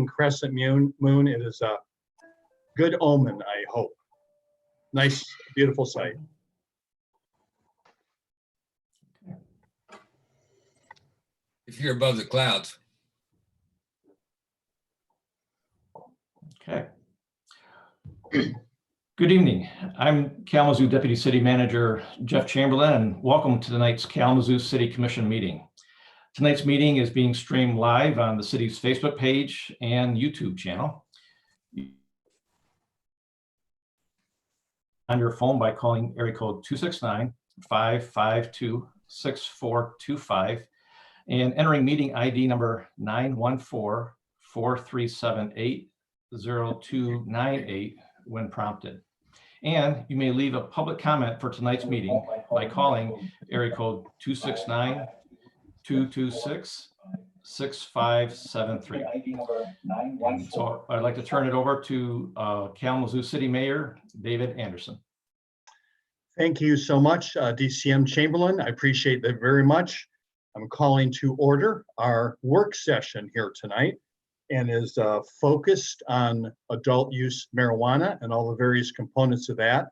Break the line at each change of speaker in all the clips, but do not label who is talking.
crescent moon. It is a good omen, I hope. Nice, beautiful sight.
If you're above the clouds.
Okay. Good evening. I'm Kalamazoo Deputy City Manager Jeff Chamberlain, and welcome to tonight's Kalamazoo City Commission meeting. Tonight's meeting is being streamed live on the city's Facebook page and YouTube channel. On your phone by calling area code 269-552-6425 and entering meeting ID number 914-4378-0298 when prompted. And you may leave a public comment for tonight's meeting by calling area code 269-226-6573. So I'd like to turn it over to Kalamazoo City Mayor David Anderson.
Thank you so much, DCM Chamberlain. I appreciate that very much. I'm calling to order our work session here tonight, and is focused on adult use marijuana and all the various components of that.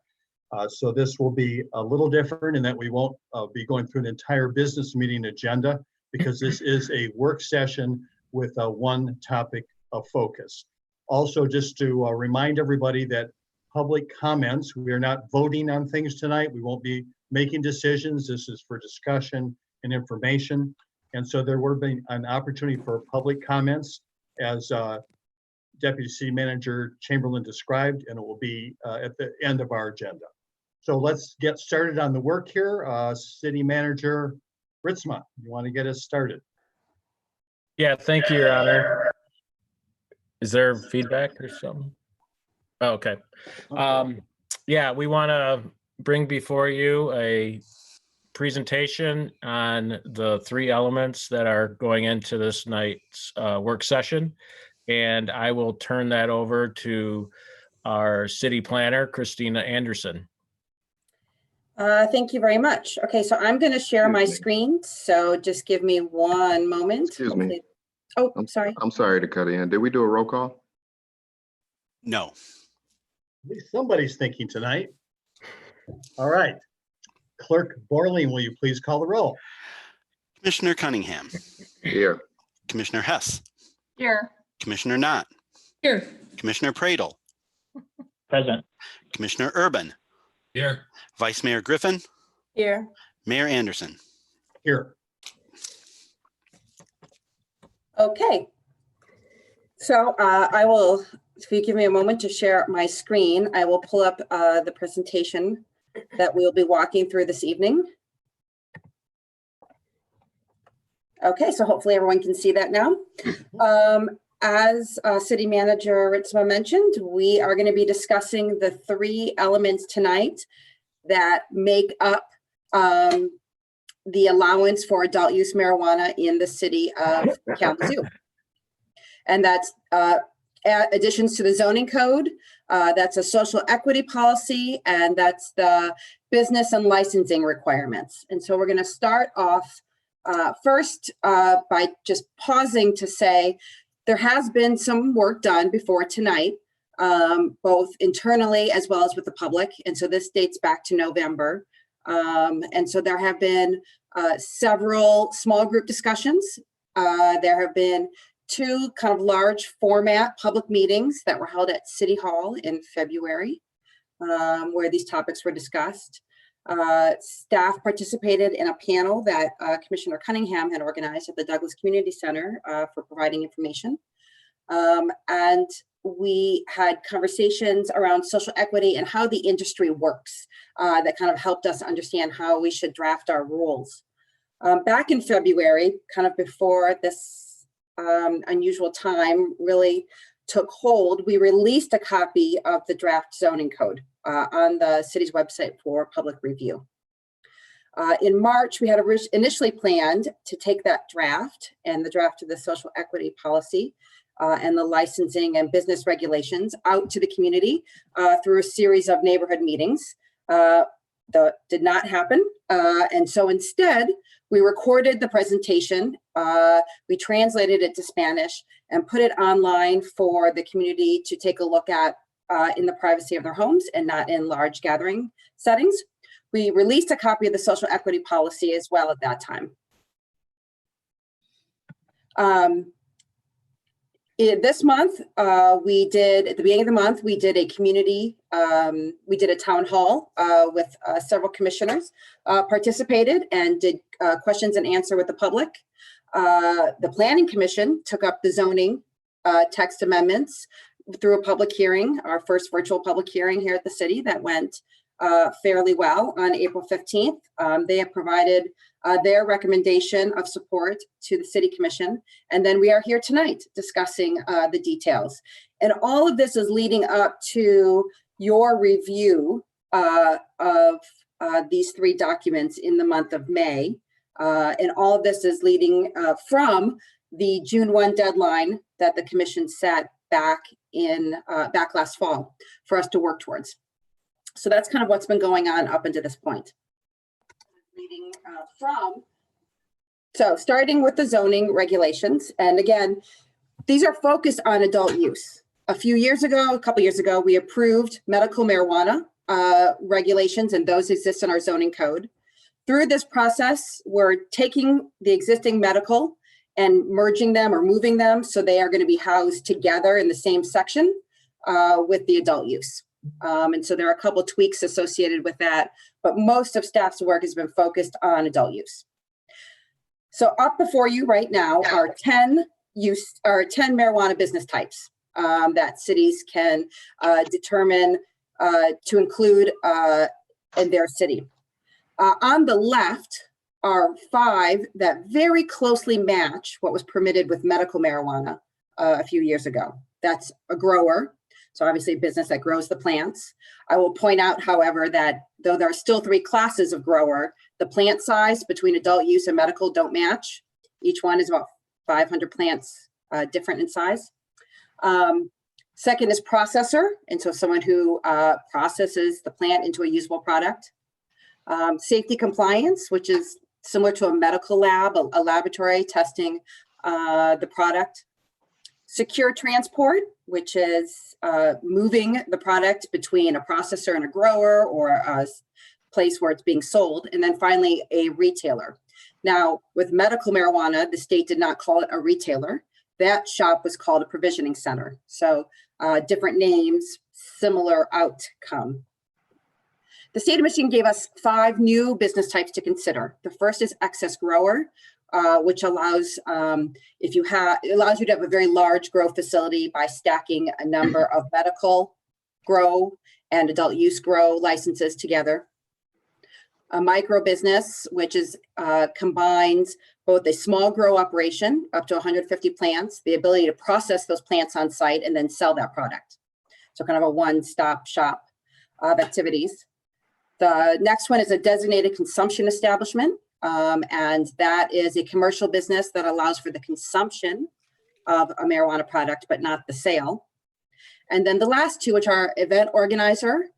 So this will be a little different in that we won't be going through an entire business meeting agenda, because this is a work session with one topic of focus. Also, just to remind everybody that public comments, we are not voting on things tonight. We won't be making decisions. This is for discussion and information. And so there will be an opportunity for public comments, as Deputy City Manager Chamberlain described, and it will be at the end of our agenda. So let's get started on the work here. City Manager Ritzma, you want to get us started?
Yeah, thank you, Your Honor. Is there feedback or something? Oh, okay. Yeah, we want to bring before you a presentation on the three elements that are going into this night's work session. And I will turn that over to our city planner, Christina Anderson.
Thank you very much. Okay, so I'm going to share my screen. So just give me one moment.
Excuse me.
Oh, I'm sorry.
I'm sorry to cut in. Did we do a roll call?
No.
At least somebody's thinking tonight. All right. Clerk Borling, will you please call the roll?
Commissioner Cunningham.
Here.
Commissioner Hess.
Here.
Commissioner Knott.
Here.
Commissioner Pradle.
Present.
Commissioner Urban.
Here.
Vice Mayor Griffin.
Here.
Mayor Anderson.
Here.
Okay. So I will, if you give me a moment to share my screen, I will pull up the presentation that we'll be walking through this evening. Okay, so hopefully everyone can see that now. As City Manager Ritzma mentioned, we are going to be discussing the three elements tonight that make up the allowance for adult use marijuana in the city of Kalamazoo. And that's additions to the zoning code, that's a social equity policy, and that's the business and licensing requirements. And so we're going to start off first by just pausing to say there has been some work done before tonight, both internally as well as with the public. And so this dates back to November. And so there have been several small group discussions. There have been two kind of large format public meetings that were held at City Hall in February, where these topics were discussed. Staff participated in a panel that Commissioner Cunningham had organized at the Douglas Community Center for providing information. And we had conversations around social equity and how the industry works that kind of helped us understand how we should draft our rules. Back in February, kind of before this unusual time really took hold, we released a copy of the draft zoning code on the city's website for public review. In March, we had initially planned to take that draft and the draft of the social equity policy and the licensing and business regulations out to the community through a series of neighborhood meetings. That did not happen. And so instead, we recorded the presentation, we translated it to Spanish and put it online for the community to take a look at in the privacy of their homes and not in large gathering settings. We released a copy of the social equity policy as well at that time. This month, at the beginning of the month, we did a community, we did a town hall with several commissioners participated and did questions and answer with the public. The Planning Commission took up the zoning text amendments through a public hearing, our first virtual public hearing here at the city that went fairly well on April 15th. They have provided their recommendation of support to the City Commission. And then we are here tonight discussing the details. And all of this is leading up to your review of these three documents in the month of May. And all of this is leading from the June 1 deadline that the Commission set back last fall for us to work towards. So that's kind of what's been going on up until this point. So starting with the zoning regulations, and again, these are focused on adult use. A couple years ago, we approved medical marijuana regulations, and those exist in our zoning code. Through this process, we're taking the existing medical and merging them or moving them so they are going to be housed together in the same section with the adult use. And so there are a couple of tweaks associated with that, but most of staff's work has been focused on adult use. So up before you right now are 10 marijuana business types that cities can determine to include in their city. On the left are 5 that very closely match what was permitted with medical marijuana a few years ago. That's a grower. So obviously a business that grows the plants. I will point out, however, that though there are still 3 classes of grower, the plant size between adult use and medical don't match. Each one is about 500 plants different in size. Second is processor. And so someone who processes the plant into a usable product. Safety compliance, which is similar to a medical lab, a laboratory testing the product. Secure transport, which is moving the product between a processor and a grower or a place where it's being sold. And then finally, a retailer. Now, with medical marijuana, the state did not call it a retailer. That shop was called a provisioning center. So different names, similar outcome. The state of Michigan gave us 5 new business types to consider. The first is excess grower, which allows you to have a very large grow facility by stacking a number of medical grow and adult use grow licenses together. A micro business, which is combines both a small grow operation up to 150 plants, the ability to process those plants on site and then sell that product. So kind of a one-stop shop of activities. The next one is a designated consumption establishment. And that is a commercial business that allows for the consumption of a marijuana product, but not the sale. And then the last 2, which are event organizer,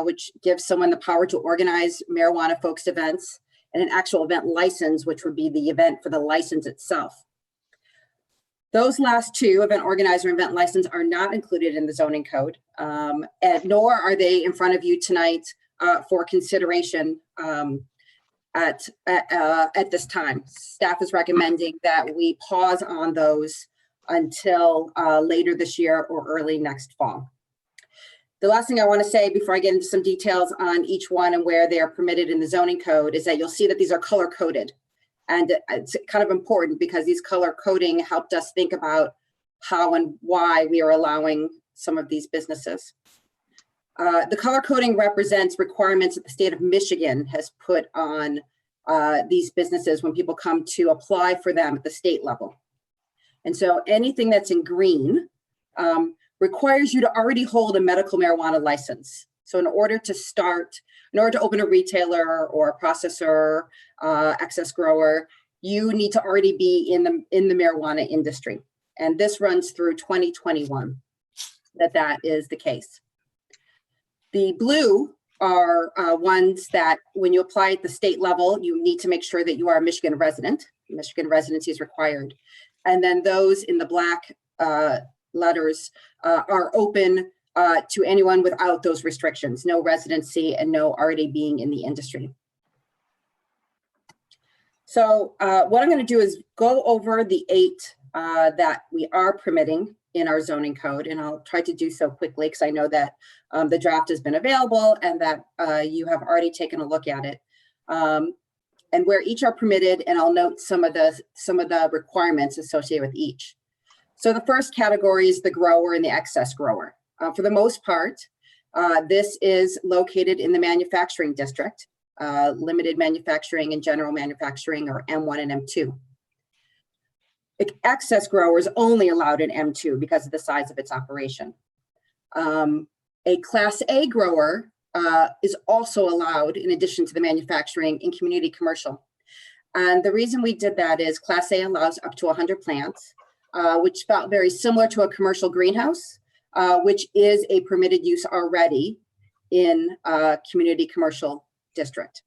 which gives someone the power to organize marijuana-focused events, and an actual event license, which would be the event for the license itself. Those last 2, event organizer and event license, are not included in the zoning code, and nor are they in front of you tonight for consideration at this time. Staff is recommending that we pause on those until later this year or early next fall. The last thing I want to say before I get into some details on each one and where they are permitted in the zoning code is that you'll see that these are color coded. And it's kind of important because these color coding helped us think about how and why we are allowing some of these businesses. The color coding represents requirements that the state of Michigan has put on these businesses when people come to apply for them at the state level. And so anything that's in green requires you to already hold a medical marijuana license. So in order to open a retailer or a processor, excess grower, you need to already be in the marijuana industry. And this runs through 2021, that is the case. The blue are ones that when you apply at the state level, you need to make sure that you are a Michigan resident. Michigan residency is required. And then those in the black letters are open to anyone without those restrictions, no residency and no already being in the industry. So what I'm going to do is go over the 8 that we are permitting in our zoning code, and I'll try to do so quickly because I know that the draft has been available and that you have already taken a look at it, and where each are permitted, and I'll note some of the requirements associated with each. So the first category is the grower and the excess grower. For the most part, this is located in the manufacturing district, limited manufacturing and general manufacturing, or M1 and M2. Excess growers only allowed in M2 because of the size of its operation. A Class A grower is also allowed in addition to the manufacturing in community commercial. And the reason we did that is Class A allows up to 100 plants, which felt very similar to a commercial greenhouse, which is a permitted use already in a community commercial district.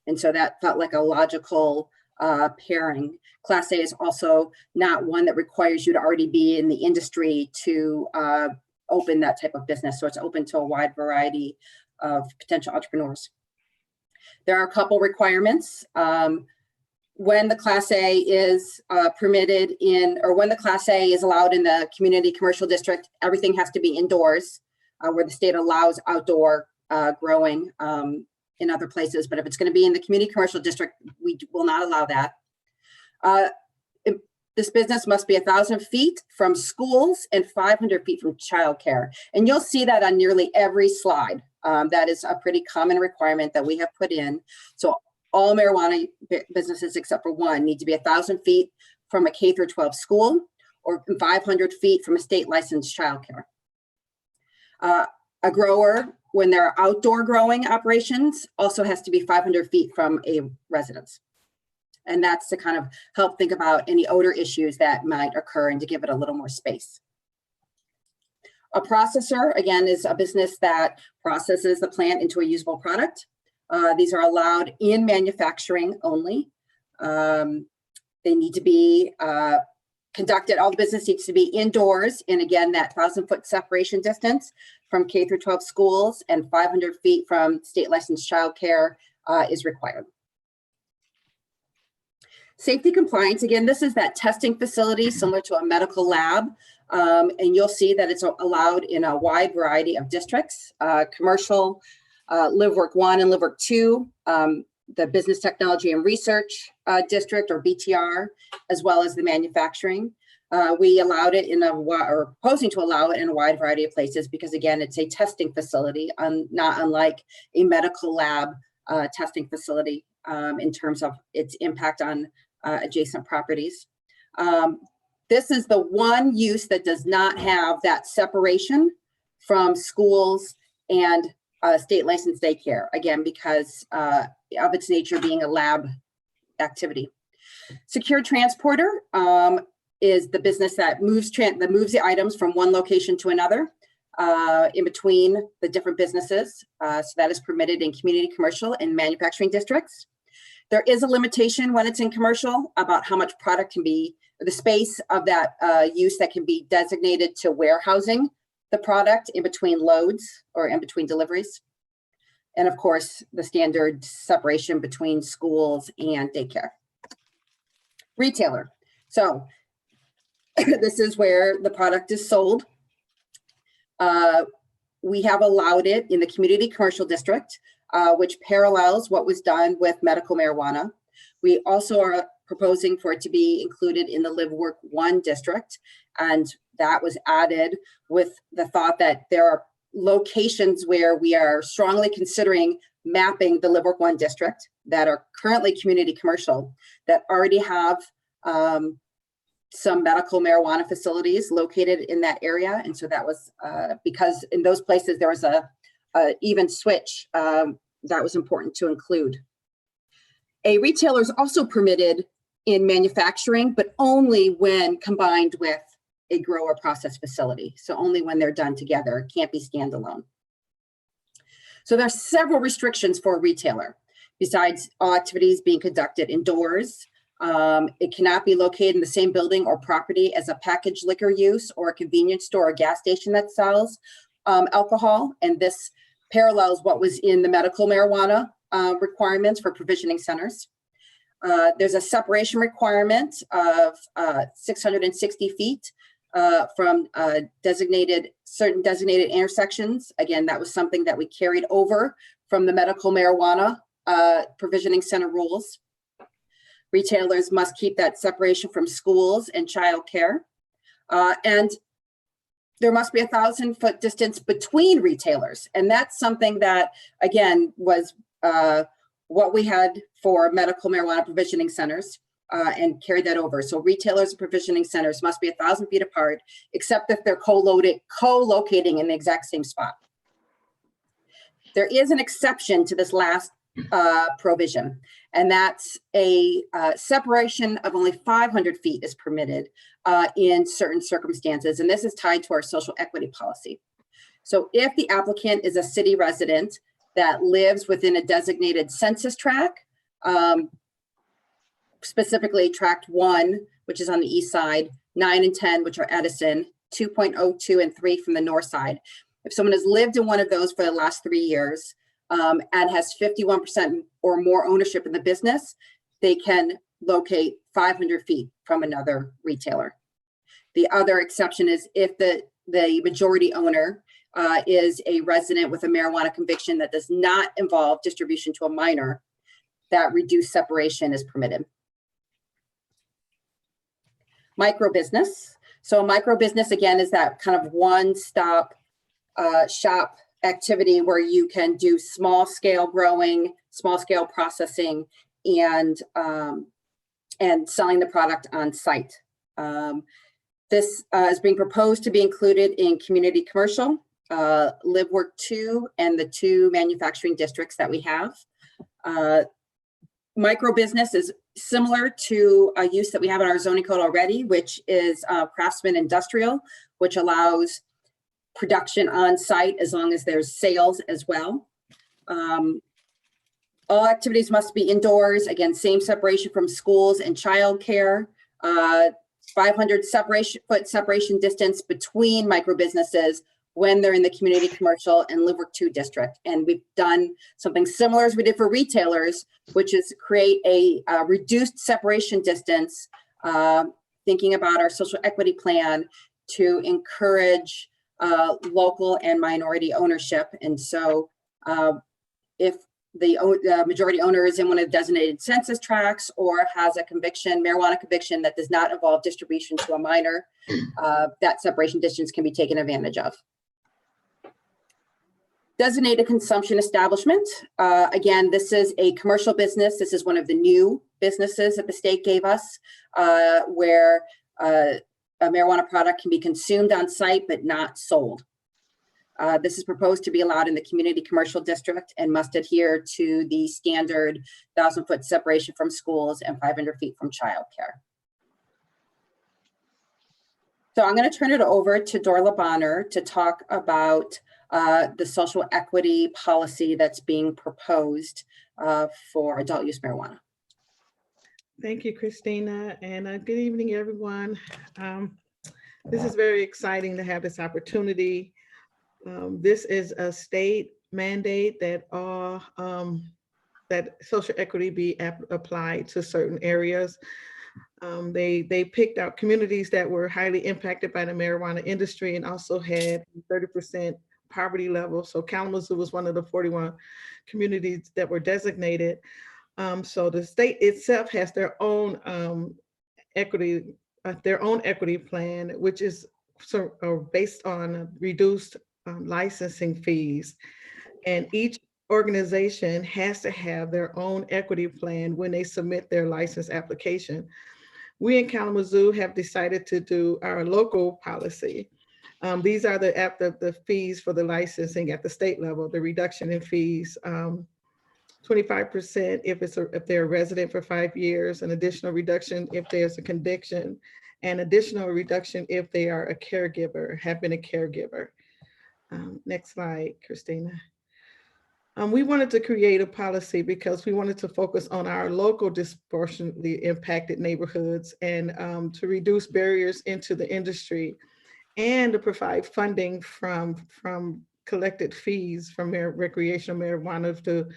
And so that felt like a logical pairing. Class A is also not one that requires you to already be in the industry to open that type of business. So it's open to a wide variety of potential entrepreneurs. There are a couple requirements. When the Class A is permitted in, or when the Class A is allowed in the community commercial district, everything has to be indoors, where the state allows outdoor growing in other places. But if it's going to be in the community commercial district, we will not allow that. This business must be 1,000 feet from schools and 500 feet from childcare. And you'll see that on nearly every slide. That is a pretty common requirement that we have put in. So all marijuana businesses except for one need to be 1,000 feet from a K through 12 school or 500 feet from a state licensed childcare. A grower, when there are outdoor growing operations, also has to be 500 feet from a residence. And that's to kind of help think about any odor issues that might occur and to give it a little more space. A processor, again, is a business that processes the plant into a usable product. These are allowed in manufacturing only. They need to be conducted, all the business needs to be indoors, and again, that 1,000-foot separation distance from K through 12 schools and 500 feet from state licensed childcare is required. Safety compliance, again, this is that testing facility similar to a medical lab, and you'll see that it's allowed in a wide variety of districts, commercial, Live Work 1 and Live Work 2, the Business Technology and Research District, or BTR, as well as the manufacturing. We allowed it in or proposing to allow it in a wide variety of places because, again, it's a testing facility, not unlike a medical lab testing facility in terms of its impact on adjacent properties. This is the one use that does not have that separation from schools and state licensed daycare, again, because of its nature being a lab activity. Secure transporter is the business that moves the items from one location to another in between the different businesses. So that is permitted in community commercial and manufacturing districts. There is a limitation when it's in commercial about how much product can be, the space of that use that can be designated to warehousing the product in between loads or in between deliveries. And of course, the standard separation between schools and daycare. Retailer. So this is where the product is sold. We have allowed it in the community commercial district, which parallels what was done with medical marijuana. We also are proposing for it to be included in the Live Work 1 district. And that was added with the thought that there are locations where we are strongly considering mapping the Live Work 1 district that are currently community commercial that already have some medical marijuana facilities located in that area. And so that was because in those places there was a even switch that was important to include. A retailer is also permitted in manufacturing, but only when combined with a grower process facility. So only when they're done together, it can't be standalone. So there's several restrictions for a retailer. Besides all activities being conducted indoors, it cannot be located in the same building or property as a packaged liquor use or a convenience store or gas station that sells alcohol. And this parallels what was in the medical marijuana requirements for provisioning centers. There's a separation requirement of 660 feet from certain designated intersections. Again, that was something that we carried over from the medical marijuana provisioning center rules. Retailers must keep that separation from schools and childcare. And there must be 1,000-foot distance between retailers. And that's something that, again, was what we had for medical marijuana provisioning centers and carried that over. So retailers and provisioning centers must be 1,000 feet apart, except if they're co-locating in the exact same spot. There is an exception to this last provision, and that's a separation of only 500 feet is permitted in certain circumstances, and this is tied to our social equity policy. So if the applicant is a city resident that lives within a designated census tract, specifically tract 1, which is on the east side, 9 and 10, which are Edison, 2.02 and 3 from the north side. If someone has lived in one of those for the last 3 years, and has 51% or more ownership in the business, they can locate 500 feet from another retailer. The other exception is if the majority owner is a resident with a marijuana conviction that does not involve distribution to a minor, that reduced separation is permitted. Micro business. So a micro business, again, is that kind of one-stop shop activity where you can do small scale growing, small scale processing, and selling the product on site. This is being proposed to be included in community commercial, Live Work 2, and the 2 manufacturing districts that we have. Micro business is similar to a use that we have in our zoning code already, which is craftsman industrial, which allows production on site as long as there's sales as well. All activities must be indoors. Again, same separation from schools and childcare. 500-foot separation distance between micro businesses when they're in the community commercial and Live Work 2 district. And we've done something similar as we did for retailers, which is create a reduced separation distance, thinking about our social equity plan to encourage local and minority ownership. And so if the majority owner is in one of the designated census tracts or has a conviction, marijuana conviction that does not involve distribution to a minor, that separation distance can be taken advantage of. Designated consumption establishment. Again, this is a commercial business. This is one of the new businesses that the state gave us where a marijuana product can be consumed on site but not sold. This is proposed to be allowed in the community commercial district and must adhere to the standard 1,000-foot separation from schools and 500 feet from childcare. So I'm going to turn it over to Dorla Bonner to talk about the social equity policy that's being proposed for adult use marijuana.
Thank you, Christina, and good evening, everyone. This is very exciting to have this opportunity. This is a state mandate that that social equity be applied to certain areas. They picked out communities that were highly impacted by the marijuana industry and also had 30% poverty level. So Kalamazoo was one of the 41 communities that were designated. So the state itself has their own equity plan, which is based on reduced licensing fees. And each organization has to have their own equity plan when they submit their license application. We in Kalamazoo have decided to do our local policy. These are the fees for the licensing at the state level, the reduction in fees. 25% if they're a resident for 5 years, an additional reduction if there's a conviction, and additional reduction if they are a caregiver, have been a caregiver. Next slide, Christina. We wanted to create a policy because we wanted to focus on our local disproportionately impacted neighborhoods and to reduce barriers into the industry and to provide funding from collected fees from recreational marijuana to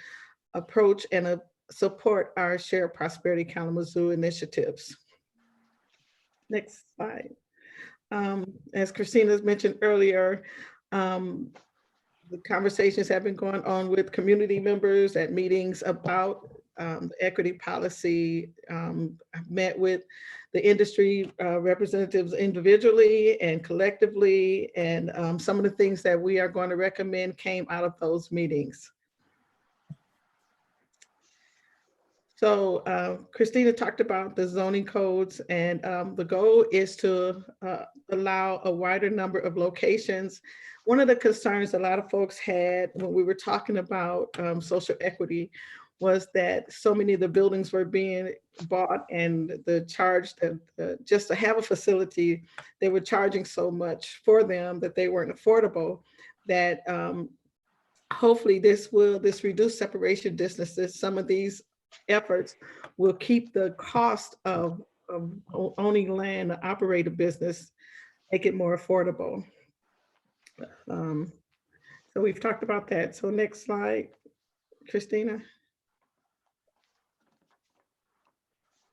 approach and support our Shared Prosperity Kalamazoo initiatives. Next slide. As Christina's mentioned earlier, the conversations have been going on with community members at meetings about equity policy. I've met with the industry representatives individually and collectively, and some of the things that we are going to recommend came out of those meetings. So Christina talked about the zoning codes, and the goal is to allow a wider number of locations. One of the concerns a lot of folks had when we were talking about social equity was that so many of the buildings were being bought and the charge just to have a facility, they were charging so much for them that they weren't affordable, that hopefully this reduced separation distances, some of these efforts will keep the cost of owning land to operate a business, make it more affordable. So we've talked about that. So next slide, Christina.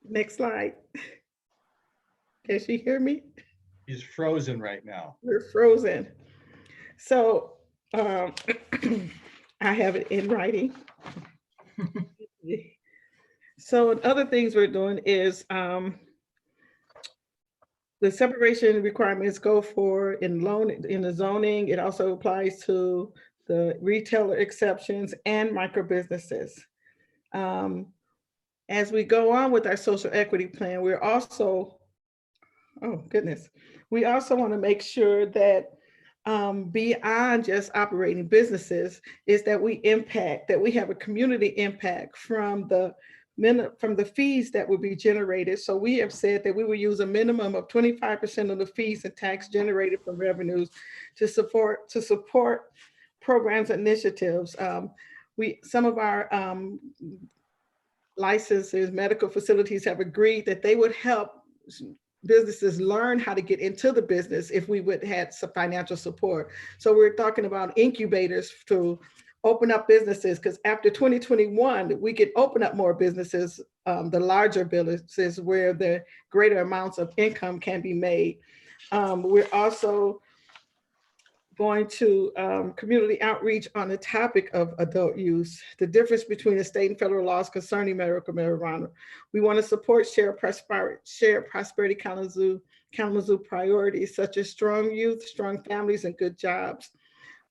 Next slide. Can she hear me?
He's frozen right now.
We're frozen. So I have it in writing. So other things we're doing is the separation requirements go for in the zoning. It also applies to the retailer exceptions and micro businesses. As we go on with our social equity plan, we're also, oh goodness, we also want to make sure that beyond just operating businesses is that we have a community impact from the fees that will be generated. So we have said that we will use a minimum of 25% of the fees and tax generated from revenues to support programs and initiatives. Some of our licenses, medical facilities have agreed that they would help businesses learn how to get into the business if we would have some financial support. So we're talking about incubators to open up businesses, because after 2021, we could open up more businesses, the larger businesses where the greater amounts of income can be made. We're also going to community outreach on the topic of adult use, the difference between the state and federal laws concerning medical marijuana. We want to support shared prosperity Kalamazoo priorities such as strong youth, strong families, and good jobs,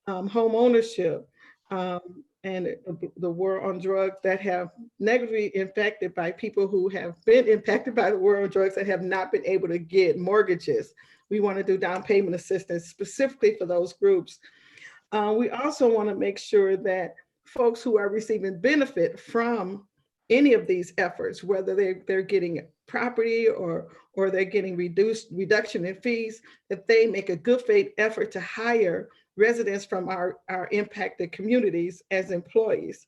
home ownership, and the war on drugs that have negatively impacted by people who have been impacted by the war on drugs that have not been able to get mortgages. We want to do down payment assistance specifically for those groups. We also want to make sure that folks who are receiving benefit from any of these efforts, whether they're getting property or they're getting reduction in fees, that they make a good faith effort to hire residents from our impacted communities as employees.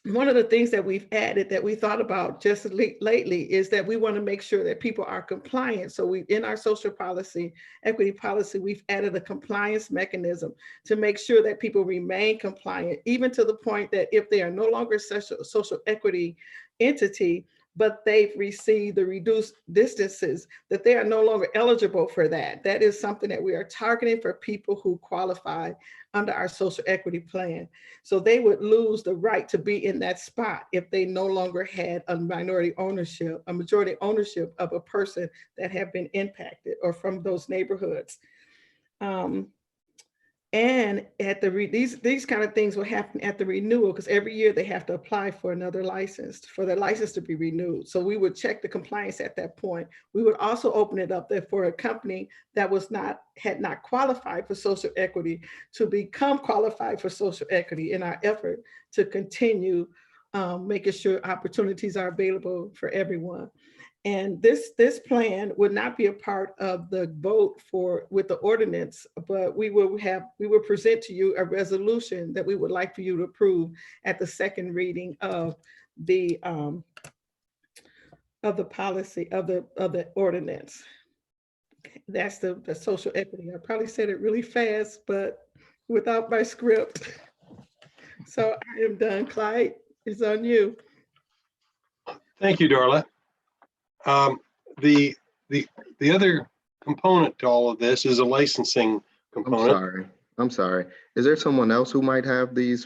One of the things that we've added that we thought about just lately is that we want to make sure that people are compliant. So in our social policy, equity policy, we've added a compliance mechanism to make sure that people remain compliant, even to the point that if they are no longer social equity entity, but they've received the reduced distances, that they are no longer eligible for that. That is something that we are targeting for people who qualify under our social equity plan. So they would lose the right to be in that spot if they no longer had a majority ownership of a person that have been impacted or from those neighborhoods. And at these kind of things will happen at the renewal, because every year they have to apply for another license, for their license to be renewed. So we would check the compliance at that point. We would also open it up there for a company that had not qualified for social equity to become qualified for social equity in our effort to continue making sure opportunities are available for everyone. And this plan would not be a part of the vote with the ordinance, but we will present to you a resolution that we would like for you to approve at the second reading of the policy of the ordinance. That's the social equity. I probably said it really fast, but without my script. So I am done. Clyde, it's on you.
Thank you, Darla. The other component to all of this is a licensing component.
I'm sorry. Is there someone else who might have the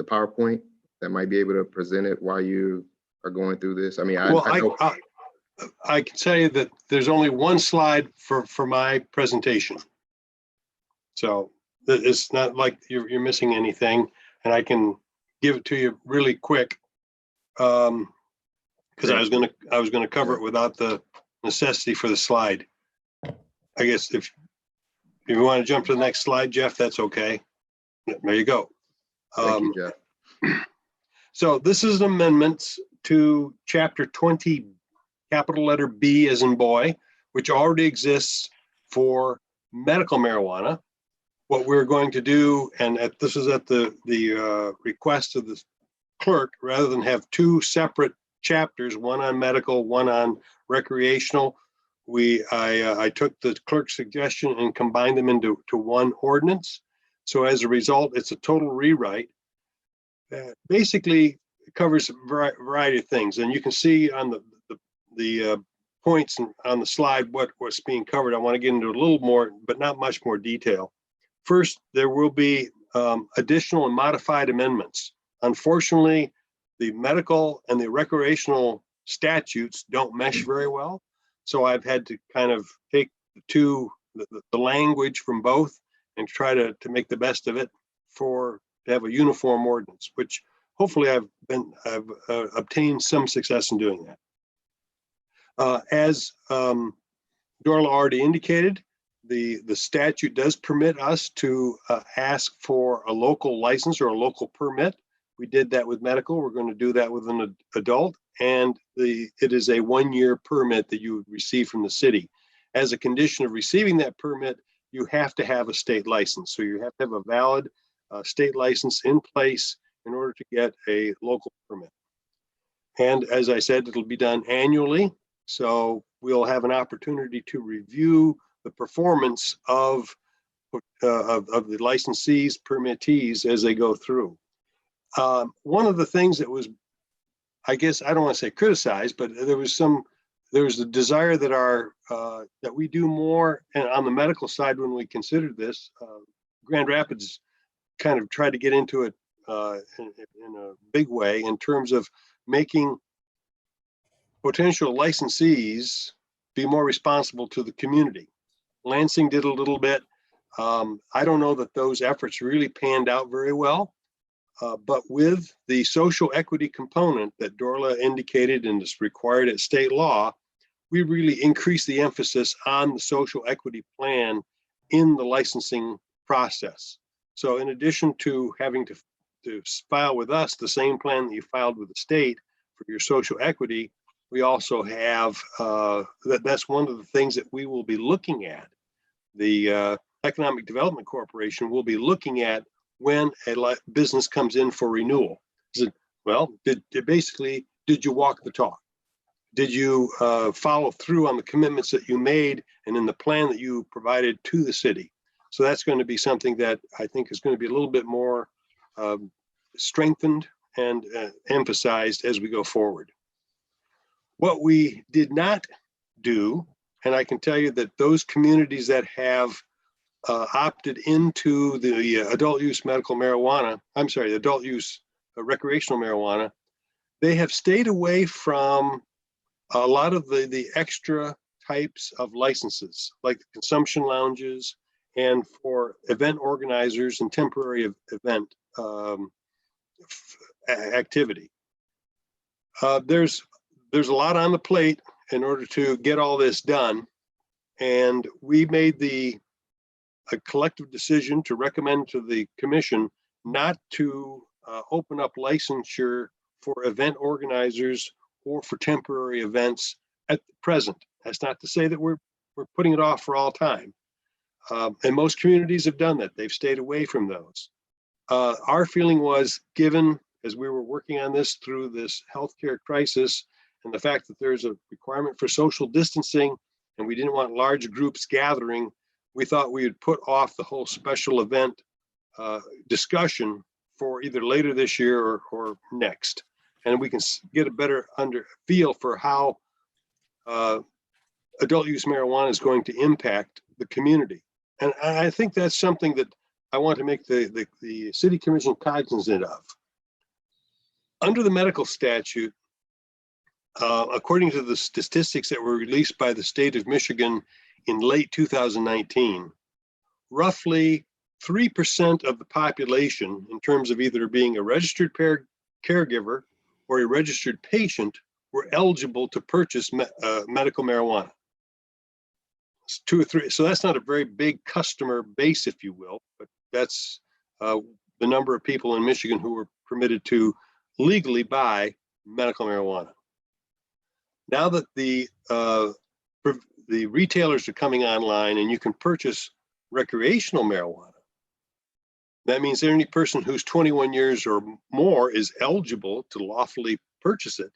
PowerPoint that might be able to present it while you are going through this? I mean,
I can tell you that there's only one slide for my presentation. So it's not like you're missing anything, and I can give it to you really quick. Because I was gonna cover it without the necessity for the slide. I guess if you want to jump to the next slide, Jeff, that's okay. There you go.
Thank you, Jeff.
So this is amendments to Chapter 20, capital letter B as in boy, which already exists for medical marijuana. What we're going to do, and this is at the request of the clerk, rather than have two separate chapters, one on medical, one on recreational, I took the clerk's suggestion and combined them into one ordinance. So as a result, it's a total rewrite. Basically, it covers a variety of things, and you can see on the points on the slide what's being covered. I want to get into a little more, but not much more detail. First, there will be additional and modified amendments. Unfortunately, the medical and the recreational statutes don't mesh very well. So I've had to kind of take the language from both and try to make the best of it to have a uniform ordinance, which hopefully I've obtained some success in doing that. As Darla already indicated, the statute does permit us to ask for a local license or a local permit. We did that with medical. We're going to do that with an adult, and it is a 1-year permit that you would receive from the city. As a condition of receiving that permit, you have to have a state license. So you have to have a valid state license in place in order to get a local permit. And as I said, it'll be done annually. So we'll have an opportunity to review the performance of the licensees, permittees as they go through. One of the things that was, I guess, I don't want to say criticized, but there was a desire that that we do more, and on the medical side, when we considered this, Grand Rapids kind of tried to get into it in a big way in terms of making potential licensees be more responsible to the community. Lansing did a little bit. I don't know that those efforts really panned out very well, but with the social equity component that Darla indicated and is required at state law, we really increased the emphasis on the social equity plan in the licensing process. So in addition to having to file with us the same plan that you filed with the state for your social equity, we also have, that's one of the things that we will be looking at. The Economic Development Corporation will be looking at when a business comes in for renewal. Did you walk the talk? Did you follow through on the commitments that you made and in the plan that you provided to the city? So that's going to be something that I think is going to be a little bit more strengthened and emphasized as we go forward. What we did not do, and I can tell you that those communities that have opted into the adult use medical marijuana, the adult use recreational marijuana, they have stayed away from a lot of the extra types of licenses, like the consumption lounges and for event organizers and temporary event activity. There's a lot on the plate in order to get all this done. And we made a collective decision to recommend to the commission not to open up licensure for event organizers or for temporary events at the present. That's not to say that we're putting it off for all time. And most communities have done that. They've stayed away from those. Our feeling was, given as we were working on this through this healthcare crisis and the fact that there's a requirement for social distancing and we didn't want large groups gathering, we thought we would put off the whole special event discussion for either later this year or next. And we can get a better feel for how adult use marijuana is going to impact the community. And I think that's something that I want to make the city commission cognizant of. Under the medical statute, according to the statistics that were released by the state of Michigan in late 2019, roughly 3% of the population, in terms of either being a registered caregiver or a registered patient, were eligible to purchase medical marijuana. It's 2 or 3, so that's not a very big customer base, if you will, but that's the number of people in Michigan who were permitted to legally buy medical marijuana. Now that the retailers are coming online and you can purchase recreational marijuana, that means any person who's 21 years or more is eligible to lawfully purchase it.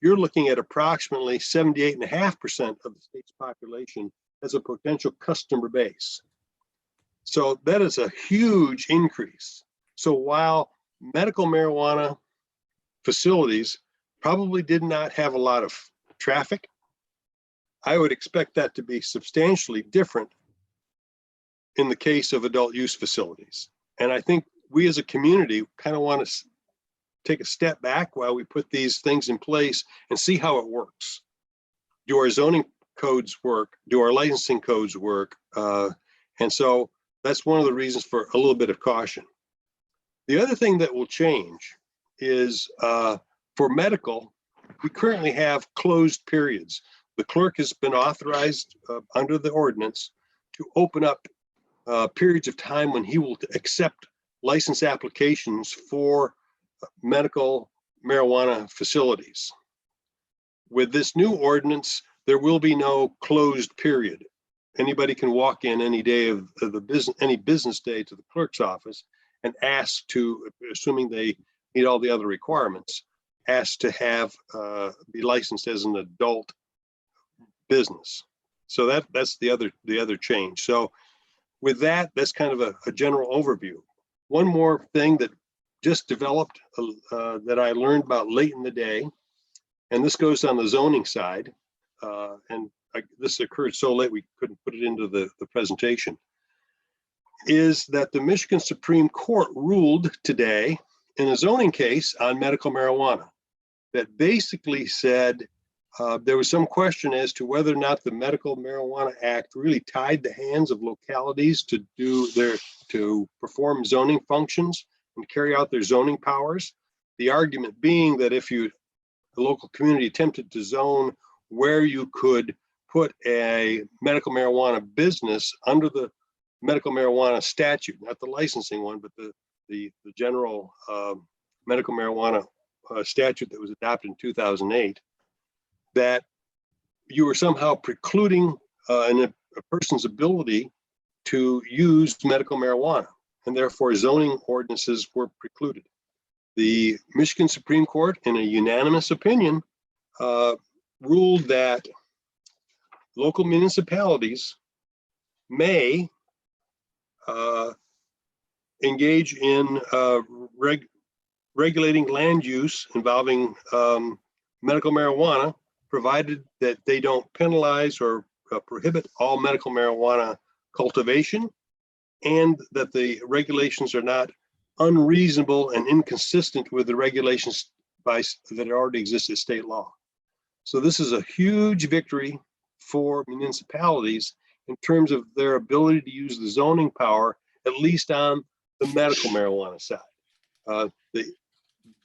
You're looking at approximately 78.5% of the state's population as a potential customer base. So that is a huge increase. So while medical marijuana facilities probably did not have a lot of traffic, I would expect that to be substantially different in the case of adult use facilities. And I think we as a community kind of want to take a step back while we put these things in place and see how it works. Do our zoning codes work? Do our licensing codes work? And so that's one of the reasons for a little bit of caution. The other thing that will change is for medical, we currently have closed periods. The clerk has been authorized under the ordinance to open up periods of time when he will accept license applications for medical marijuana facilities. With this new ordinance, there will be no closed period. Anybody can walk in any day of the business, any business day, to the clerk's office and ask to, assuming they meet all the other requirements, ask to have be licensed as an adult business. So that's the other change. So with that, that's kind of a general overview. One more thing that just developed that I learned about late in the day, and this goes on the zoning side, this occurred so late we couldn't put it into the presentation, is that the Michigan Supreme Court ruled today in a zoning case on medical marijuana that basically said there was some question as to whether or not the Medical Marijuana Act really tied the hands of localities to perform zoning functions and carry out their zoning powers. The argument being that if the local community attempted to zone where you could put a medical marijuana business under the medical marijuana statute, not the licensing one, but the general medical marijuana statute that was adopted in 2008, that you were somehow precluding a person's ability to use medical marijuana, and therefore zoning ordinances were precluded. The Michigan Supreme Court, in a unanimous opinion, ruled that local municipalities may engage in regulating land use involving medical marijuana, provided that they don't penalize or prohibit all medical marijuana cultivation, and that the regulations are not unreasonable and inconsistent with the regulations that already exist at state law. So this is a huge victory for municipalities in terms of their ability to use the zoning power, at least on the medical marijuana side.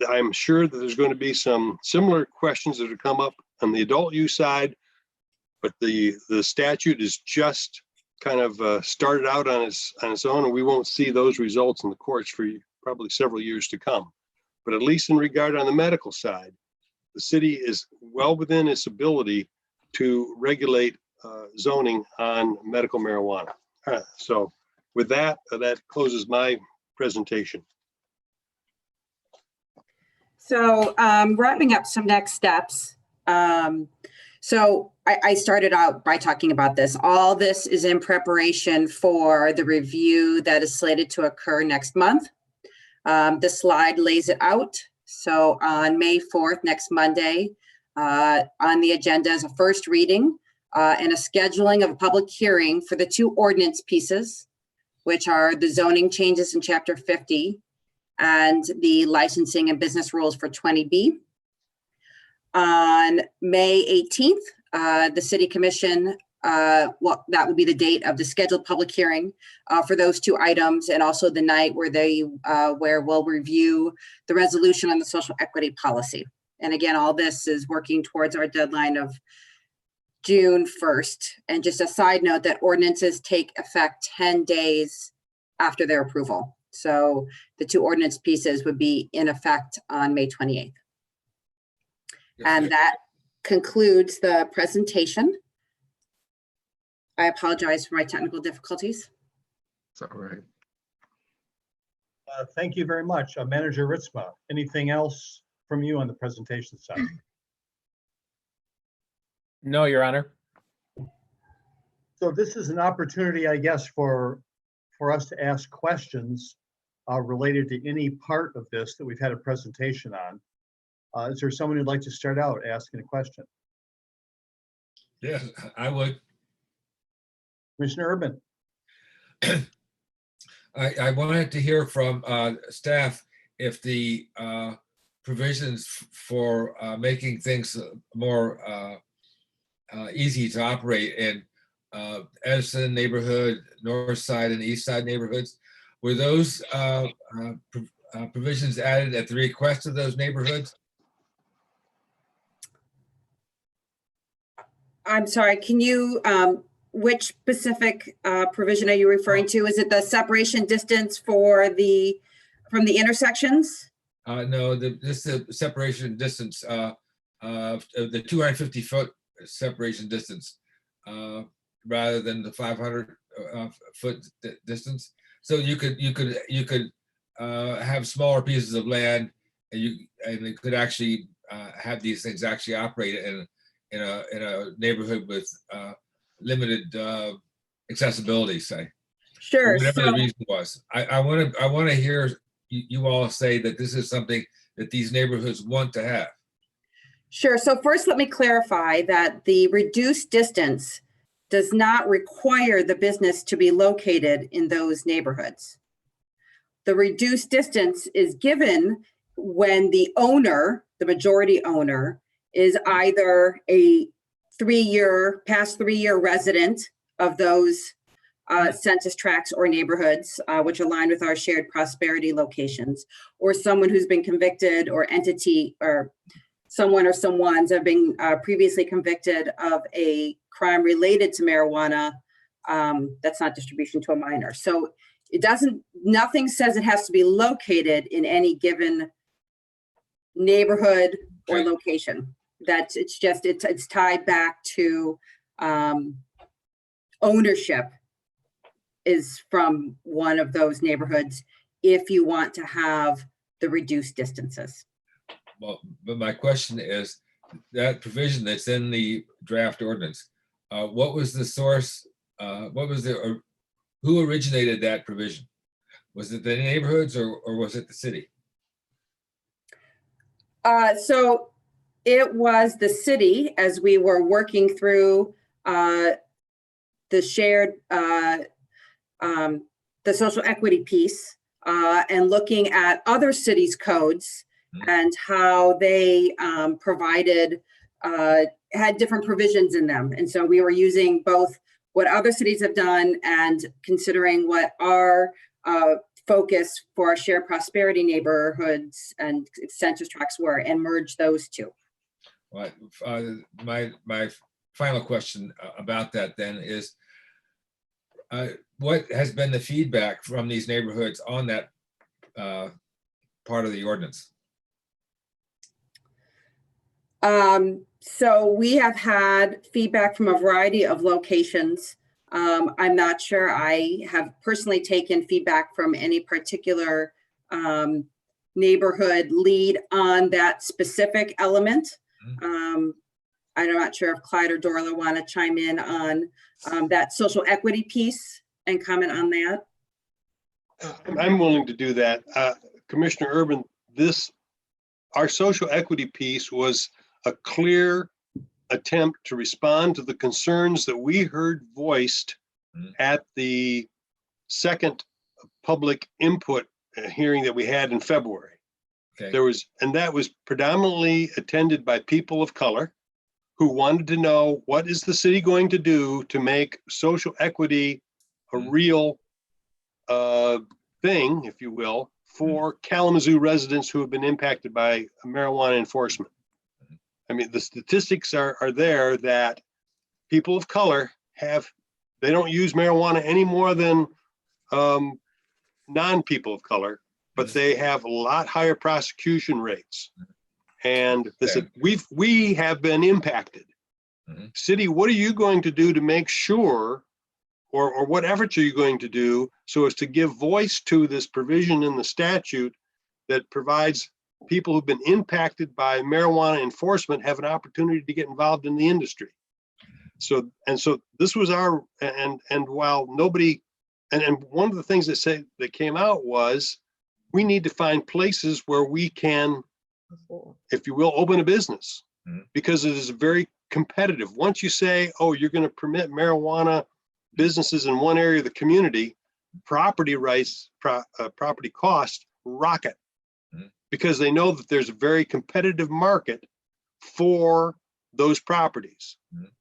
I'm sure that there's going to be some similar questions that have come up on the adult use side, but the statute is just kind of started out on its own, and we won't see those results in the courts for probably several years to come. but at least in regard on the medical side, the city is well within its ability to regulate zoning on medical marijuana. So with that, that closes my presentation.
So wrapping up some next steps. So I started out by talking about this. All this is in preparation for the review that is slated to occur next month. The slide lays it out. So on May 4th, next Monday, on the agenda is a first reading and a scheduling of a public hearing for the two ordinance pieces, which are the zoning changes in Chapter 50 and the licensing and business rules for 20B. On May 18th, the City Commission, well, that would be the date of the scheduled public hearing for those two items, and also the night where we'll review the resolution on the social equity policy. And again, all this is working towards our deadline of June 1st. And just a side note that ordinances take effect 10 days after their approval. So the two ordinance pieces would be in effect on May 28th. And that concludes the presentation. I apologize for my technical difficulties.
It's all right.
Thank you very much. Manager Ritzma, anything else from you on the presentation side?
No, Your Honor.
So this is an opportunity, I guess, for us to ask questions related to any part of this that we've had a presentation on. Is there someone who'd like to start out asking a question?
Yes, I would.
Commissioner Urban.
I wanted to hear from staff if the provisions for making things more easy to operate in Edison neighborhood, North Side and East Side neighborhoods, were those provisions added at the request of those neighborhoods?
I'm sorry, can you, which specific provision are you referring to? Is it the separation distance from the intersections?
No, this is the separation distance of the 250-foot separation distance rather than the 500-foot distance. So you could have smaller pieces of land, and they could actually have these things actually operate in a neighborhood with limited accessibility, say.
Sure.
Whatever the reason was. I want to hear you all say that this is something that these neighborhoods want to have.
Sure. So first, let me clarify that the reduced distance does not require the business to be located in those neighborhoods. The reduced distance is given when the owner, the majority owner, is either a past three-year resident of those census tracts or neighborhoods, which align with our shared prosperity locations, or someone who's been convicted, or entity, or someone or someones have been previously convicted of a crime related to marijuana that's not distribution to a minor. So nothing says it has to be located in any given neighborhood or location. It's tied back to ownership is from one of those neighborhoods if you want to have the reduced distances.
Well, but my question is that provision that's in the draft ordinance, what was the source? Who originated that provision? Was it the neighborhoods or was it the city?
So it was the city, as we were working through the shared, the social equity piece, and looking at other cities' codes and how they provided, had different provisions in them. And so we were using both what other cities have done and considering what our focus for our shared prosperity neighborhoods and census tracts were, and merge those two.
Well, my final question about that then is, what has been the feedback from these neighborhoods on that part of the ordinance?
So we have had feedback from a variety of locations. I'm not sure I have personally taken feedback from any particular neighborhood lead on that specific element. I'm not sure if Clyde or Dorla want to chime in on that social equity piece and comment on that.
I'm willing to do that. Commissioner Urban, our social equity piece was a clear attempt to respond to the concerns that we heard voiced at the second public input hearing that we had in February.
Okay.
That was predominantly attended by people of color who wanted to know, what is the city going to do to make social equity a real thing, if you will, for Kalamazoo residents who have been impacted by marijuana enforcement. I mean, the statistics are there that people of color they don't use marijuana any more than non-people of color, but they have a lot higher prosecution rates. And they said, we have been impacted. City, what are you going to do to make sure, or what efforts are you going to do so as to give voice to this provision in the statute that provides people who've been impacted by marijuana enforcement have an opportunity to get involved in the industry? So this was while nobody, and one of the things that came out was, we need to find places where we can, if you will, open a business, because it is very competitive. Once you say, oh, you're going to permit marijuana businesses in one area of the community, property rights, property costs rocket, because they know that there's a very competitive market for those properties.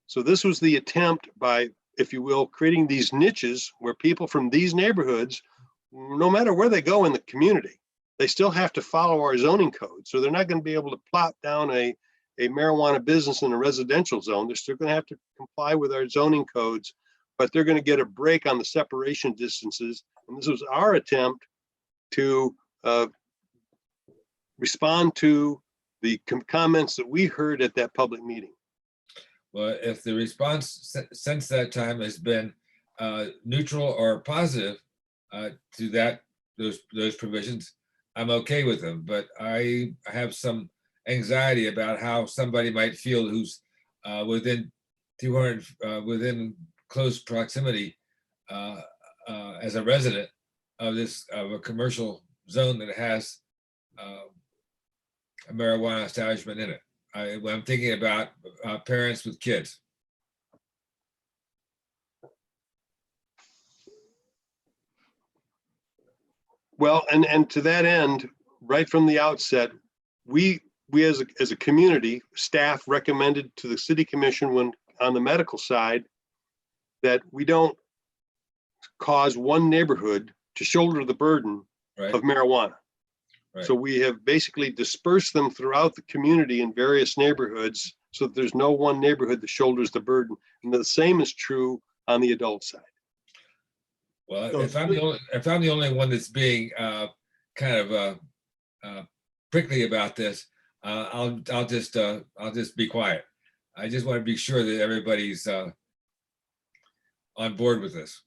So this was the attempt by, if you will, creating these niches where people from these neighborhoods, no matter where they go in the community, they still have to follow our zoning code. So they're not going to be able to plop down a marijuana business in a residential zone. They're still going to have to comply with our zoning codes, but they're going to get a break on the separation distances. And this was our attempt to respond to the comments that we heard at that public meeting.
Well, if the response since that time has been neutral or positive to those provisions, I'm okay with them. But I have some anxiety about how somebody might feel who's within 200 within close proximity as a resident of a commercial zone that has a marijuana establishment in it. I'm thinking about parents with kids.
Well, and to that end, right from the outset, we as a community, staff recommended to the city commission when on the medical side that we don't cause one neighborhood to shoulder the burden of marijuana. Right. So we have basically dispersed them throughout the community in various neighborhoods so that there's no one neighborhood that shoulders the burden. And the same is true on the adult side.
Well, so if I'm the only one that's being kind of prickly about this, I'll just be quiet. I just want to be sure that everybody's on board with this.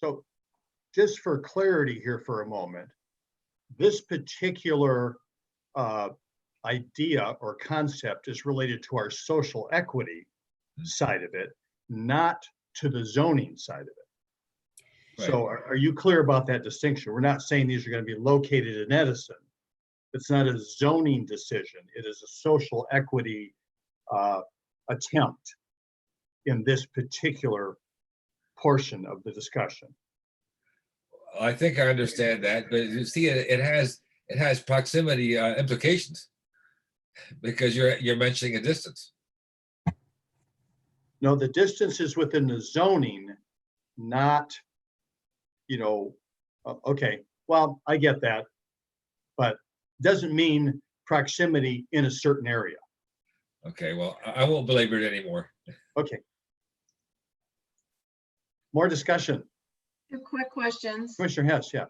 So just for clarity here for a moment, this particular idea or concept is related to our social equity side of it, not to the zoning side of it. Right. So are you clear about that distinction? We're not saying these are going to be located in Edison. It's not a zoning decision. It is a social equity attempt in this particular portion of the discussion.
I think I understand that, but you see, it has proximity implications because you're mentioning a distance.
No, the distance is within the zoning, not, okay. Well, I get that, but doesn't mean proximity in a certain area.
Okay, well, I won't belabor it anymore.
Okay. More discussion.
Two quick questions.
Commissioner Hess, yeah.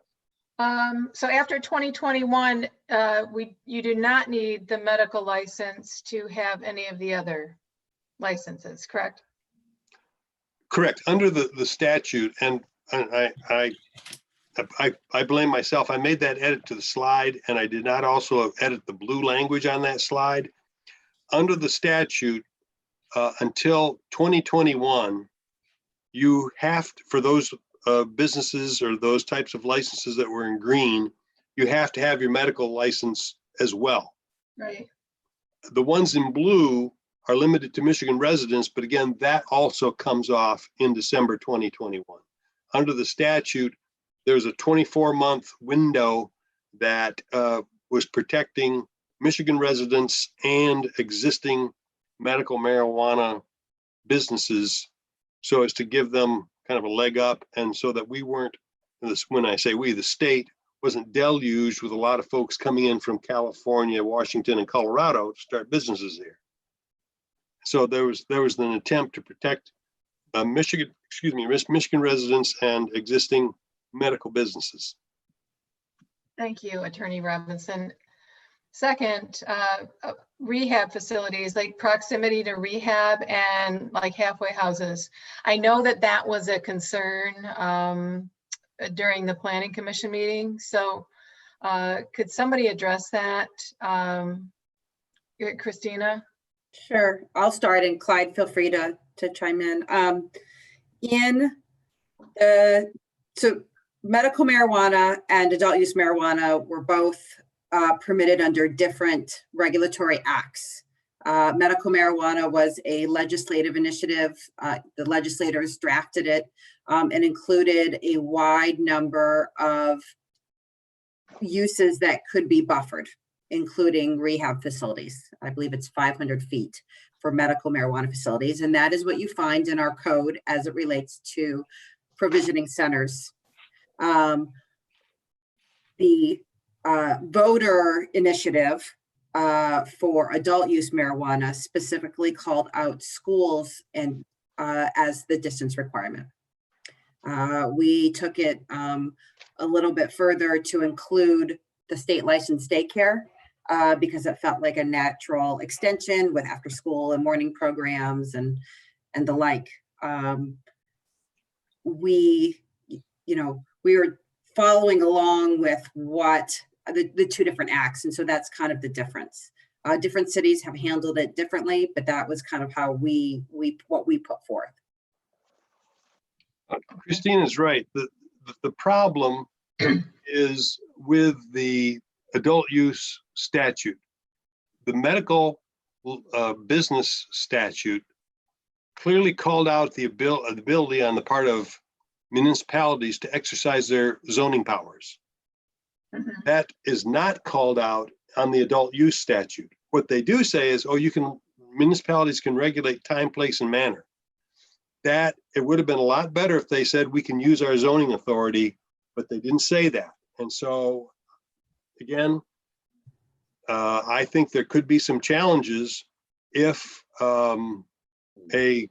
So after 2021, you do not need the medical license to have any of the other licenses, correct?
Correct. Under the statute, and I blame myself. I made that edit to the slide, and I did not also edit the blue language on that slide. Under the statute, until 2021, you have to, for those businesses or those types of licenses that were in green, you have to have your medical license as well.
Right.
The ones in blue are limited to Michigan residents, but again, that also comes off in December 2021. Under the statute, there's a 24-month window that was protecting Michigan residents and existing medical marijuana businesses so as to give them kind of a leg up, and so that we weren't, when I say we, the state wasn't deluged with a lot of folks coming in from California, Washington, and Colorado to start businesses here. So there was an attempt to protect Michigan residents and existing medical businesses.
Thank you, Attorney Robinson. Second, rehab facilities, like proximity to rehab and like halfway houses. I know that was a concern during the Planning Commission meeting. So could somebody address that? Christina?
Sure, I'll start, and Clyde, feel free to chime in. So medical marijuana and adult use marijuana were both permitted under different regulatory acts. Medical marijuana was a legislative initiative. The legislators drafted it and included a wide number of uses that could be buffered, including rehab facilities. I believe it's 500 feet for medical marijuana facilities. And that is what you find in our code as it relates to provisioning centers. The voter initiative for adult use marijuana specifically called out schools and as the distance requirement. We took it a little bit further to include the state licensed daycare because it felt like a natural extension with after school and morning programs and the like. We were following along with what the two different acts. And so that's kind of the difference. Different cities have handled it differently, but that was kind of how what we put forth.
Christina's right. The problem is with the adult use statute. The medical business statute clearly called out the ability on the part of municipalities to exercise their zoning powers. That is not called out on the adult use statute. What they do say is, municipalities can regulate time, place, and manner. That it would have been a lot better if they said we can use our zoning authority, but they didn't say that. And so, again, I think there could be some challenges if a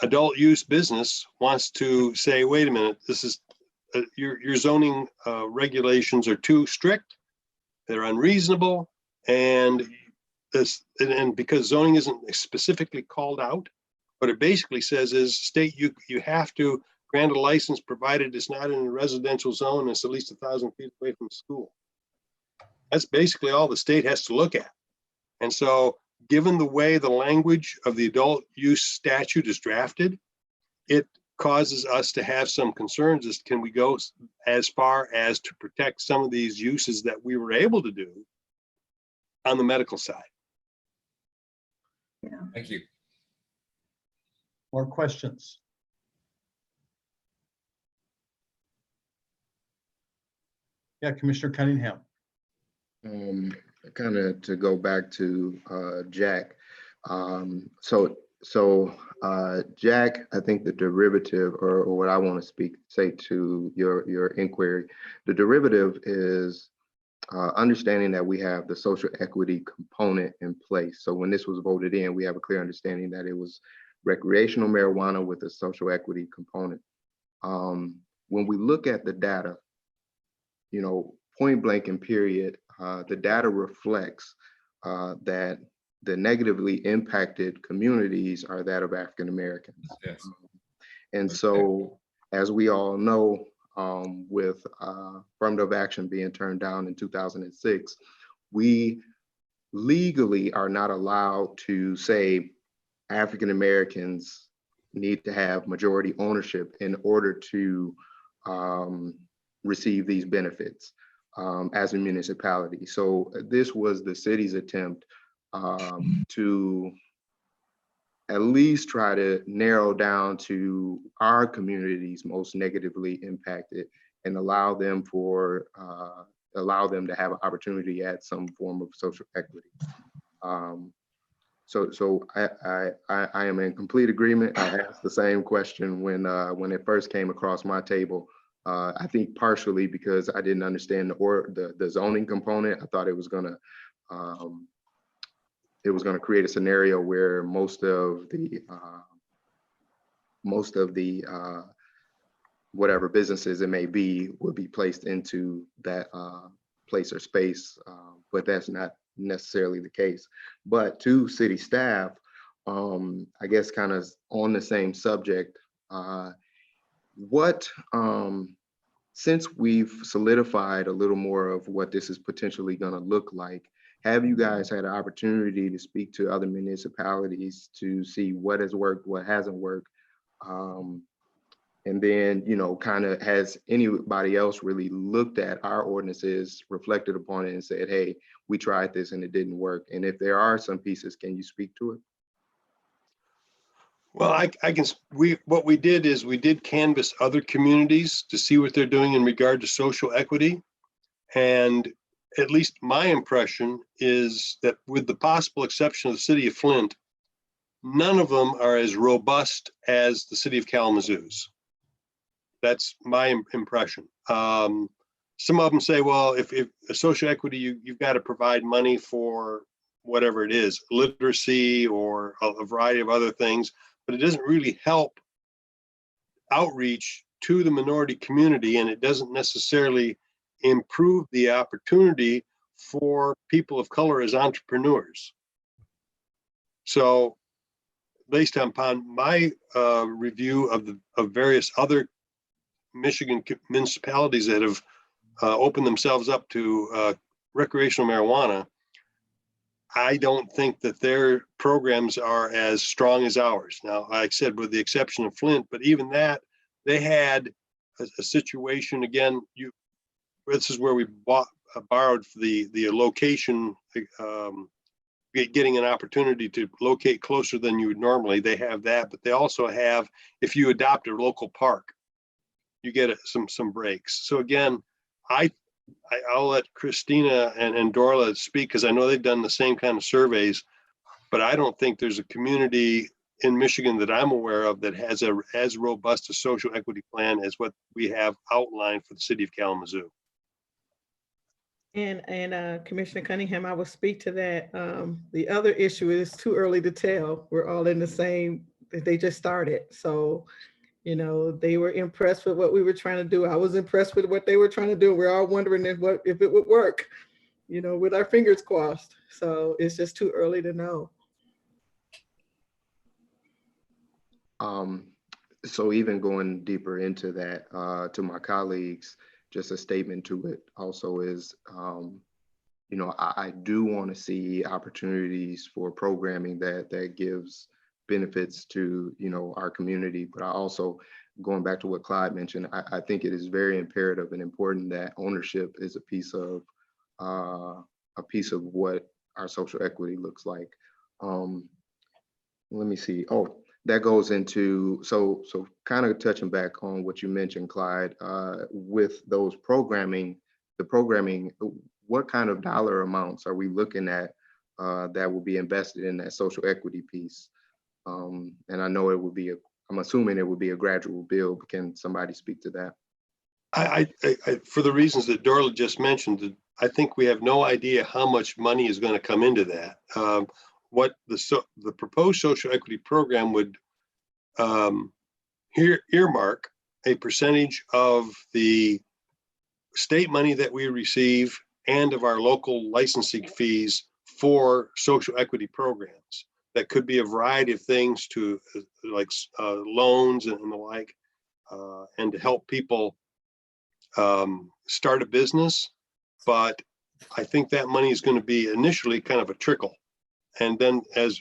adult use business wants to say, wait a minute, this is your zoning regulations are too strict, they're unreasonable, and because zoning isn't specifically called out, what it basically says is state you have to grant a license provided it's not in a residential zone and it's at least 1,000 feet away from school. That's basically all the state has to look at. And so given the way the language of the adult use statute is drafted, it causes us to have some concerns as can we go as far as to protect some of these uses that we were able to do on the medical side.
Yeah.
Thank you.
More questions? Yeah, Commissioner Cunningham.
Kind of to go back to Jack. Jack, I think the derivative, or what I want to say to your inquiry, the derivative is understanding that we have the social equity component in place. So when this was voted in, we have a clear understanding that it was recreational marijuana with a social equity component. when we look at the data, you know, point blank and period, the data reflects that the negatively impacted communities are that of African Americans.
Yes.
And so, as we all know, with affirmative action being turned down in 2006, we legally are not allowed to say African Americans need to have majority ownership in order to receive these benefits as a municipality. So this was the city's attempt to at least try to narrow down to our communities most negatively impacted and allow them to have an opportunity at some form of social equity. So I am in complete agreement. I asked the same question when it first came across my table. I think partially because I didn't understand the zoning component. I thought it was gonna create a scenario where most of the whatever businesses it may be would be placed into that place or space, but that's not necessarily the case. But to city staff, I guess kind of on the same subject, since we've solidified a little more of what this is potentially going to look like, have you guys had an opportunity to speak to other municipalities to see what has worked, what hasn't worked? And then, you know, kind of has anybody else really looked at our ordinances, reflected upon it and said, hey, we tried this and it didn't work? And if there are some pieces, can you speak to it?
Well, what we did is we did canvass other communities to see what they're doing in regard to social equity. And at least my impression is that, with the possible exception of the city of Flint, none of them are as robust as the city of Kalamazoo's. That's my impression. Some of them say, well, if a social equity, you've got to provide money for whatever it is, literacy or a variety of other things, but it doesn't really help outreach to the minority community, and it doesn't necessarily improve the opportunity for people of color as entrepreneurs. So based upon my review of various other Michigan municipalities that have opened themselves up to recreational marijuana, I don't think that their programs are as strong as ours. Now, like I said, with the exception of Flint, but even that, they had a situation, again, this is where we borrowed the location, getting an opportunity to locate closer than you would normally. They have that, but they also have, if you adopt a local park, you get some breaks. So again, I'll let Christina and Dorla speak, because I know they've done the same kind of surveys, but I don't think there's a community in Michigan that I'm aware of that has as robust a social equity plan as what we have outlined for the city of Kalamazoo.
And Commissioner Cunningham, I will speak to that. The other issue is too early to tell. We're all in the same, they just started. So, you know, they were impressed with what we were trying to do. I was impressed with what they were trying to do. We're all wondering if it would work, you know, with our fingers crossed. So it's just too early to know.
So even going deeper into that, to my colleagues, just a statement to it also is, you know, I do want to see opportunities for programming that gives benefits to, you know, our community. But I also, going back to what Clyde mentioned, I think it is very imperative and important that ownership is a piece of what our social equity looks like. Let me see. Oh, that goes into, so kind of touching back on what you mentioned, Clyde, with those programming, what kind of dollar amounts are we looking at that will be invested in that social equity piece? And I know it would be I'm assuming it would be a gradual build. Can somebody speak to that?
I for the reasons that Dorla just mentioned, I think we have no idea how much money is going to come into that. What the proposed social equity program would earmark a percentage of the state money that we receive and of our local licensing fees for social equity programs. That could be a variety of things to like loans and the like, and to help people start a business. But I think that money is going to be initially kind of a trickle. And then as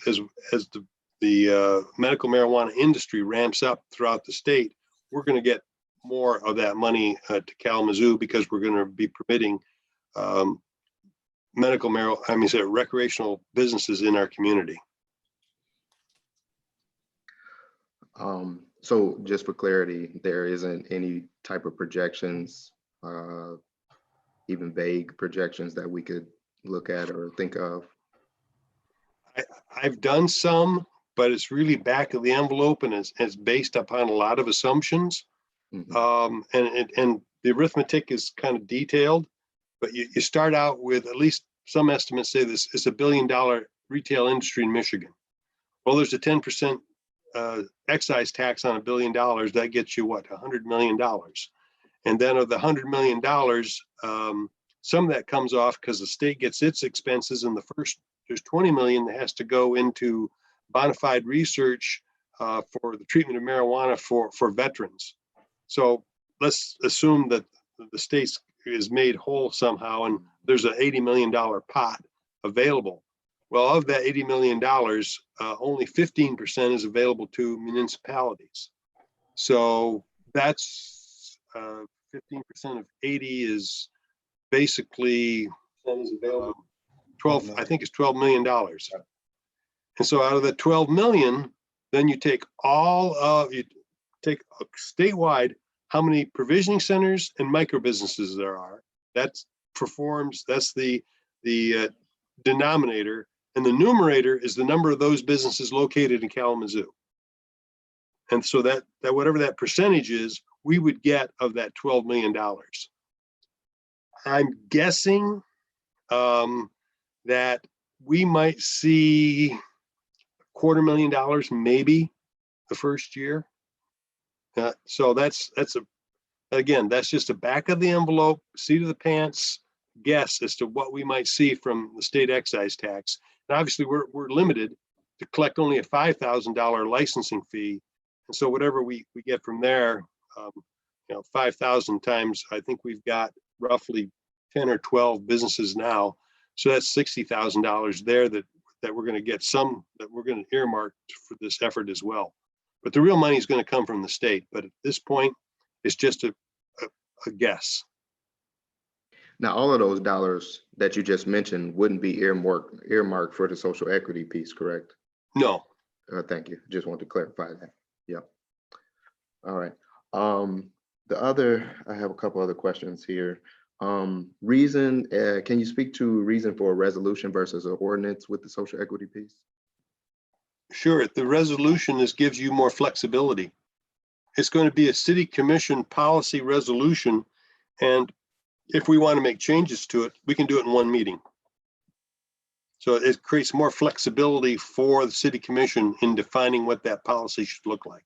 the medical marijuana industry ramps up throughout the state, we're going to get more of that money to Kalamazoo, because we're going to be permitting recreational businesses in our community.
So just for clarity, there isn't any type of projections, even vague projections that we could look at or think of?
I've done some, but it's really back of the envelope, and it's based upon a lot of assumptions.
Mhm.
And the arithmetic is kind of detailed, but you start out with, at least some estimates say this is $1 billion retail industry in Michigan. Well, there's a 10% excise tax on $1 billion. That gets you what, $100 million. And then of the $100 million, some of that comes off because the state gets its expenses, and there's 20 million that has to go into bona fide research for the treatment of marijuana for veterans. So let's assume that the state is made whole somehow, and there's an $80 million pot available. Well, of that $80 million, only 15% is available to municipalities. So that's 15% of 80 is basically available. 12, I think it's $12 million. And so out of the 12 million, then you take statewide how many provisioning centers and micro businesses there are. That's the denominator, and the numerator is the number of those businesses located in Kalamazoo. And so that whatever that percentage is, we would get of that $12 million. I'm guessing that we might see $250,000 maybe the first year. So that's just a back of the envelope, seat of the pants guess as to what we might see from the state excise tax. And obviously we're limited to collect only a $5,000 licensing fee. And so whatever we get from there, 5,000 times, I think we've got roughly 10 or 12 businesses now. So that's $60,000 there that we're going to get some, that we're going to earmark for this effort as well. But the real money is going to come from the state. But at this point, it's just a guess.
Now, all of those dollars that you just mentioned wouldn't be earmarked for the social equity piece, correct?
No.
Thank you. Just want to clarify that. Yep. All right. I have a couple other questions here. Can you speak to reason for a resolution versus an ordinance with the social equity piece?
Sure. The resolution gives you more flexibility. It's going to be a city commission policy resolution, and if we want to make changes to it, we can do it in one meeting. So it creates more flexibility for the city commission in defining what that policy should look like.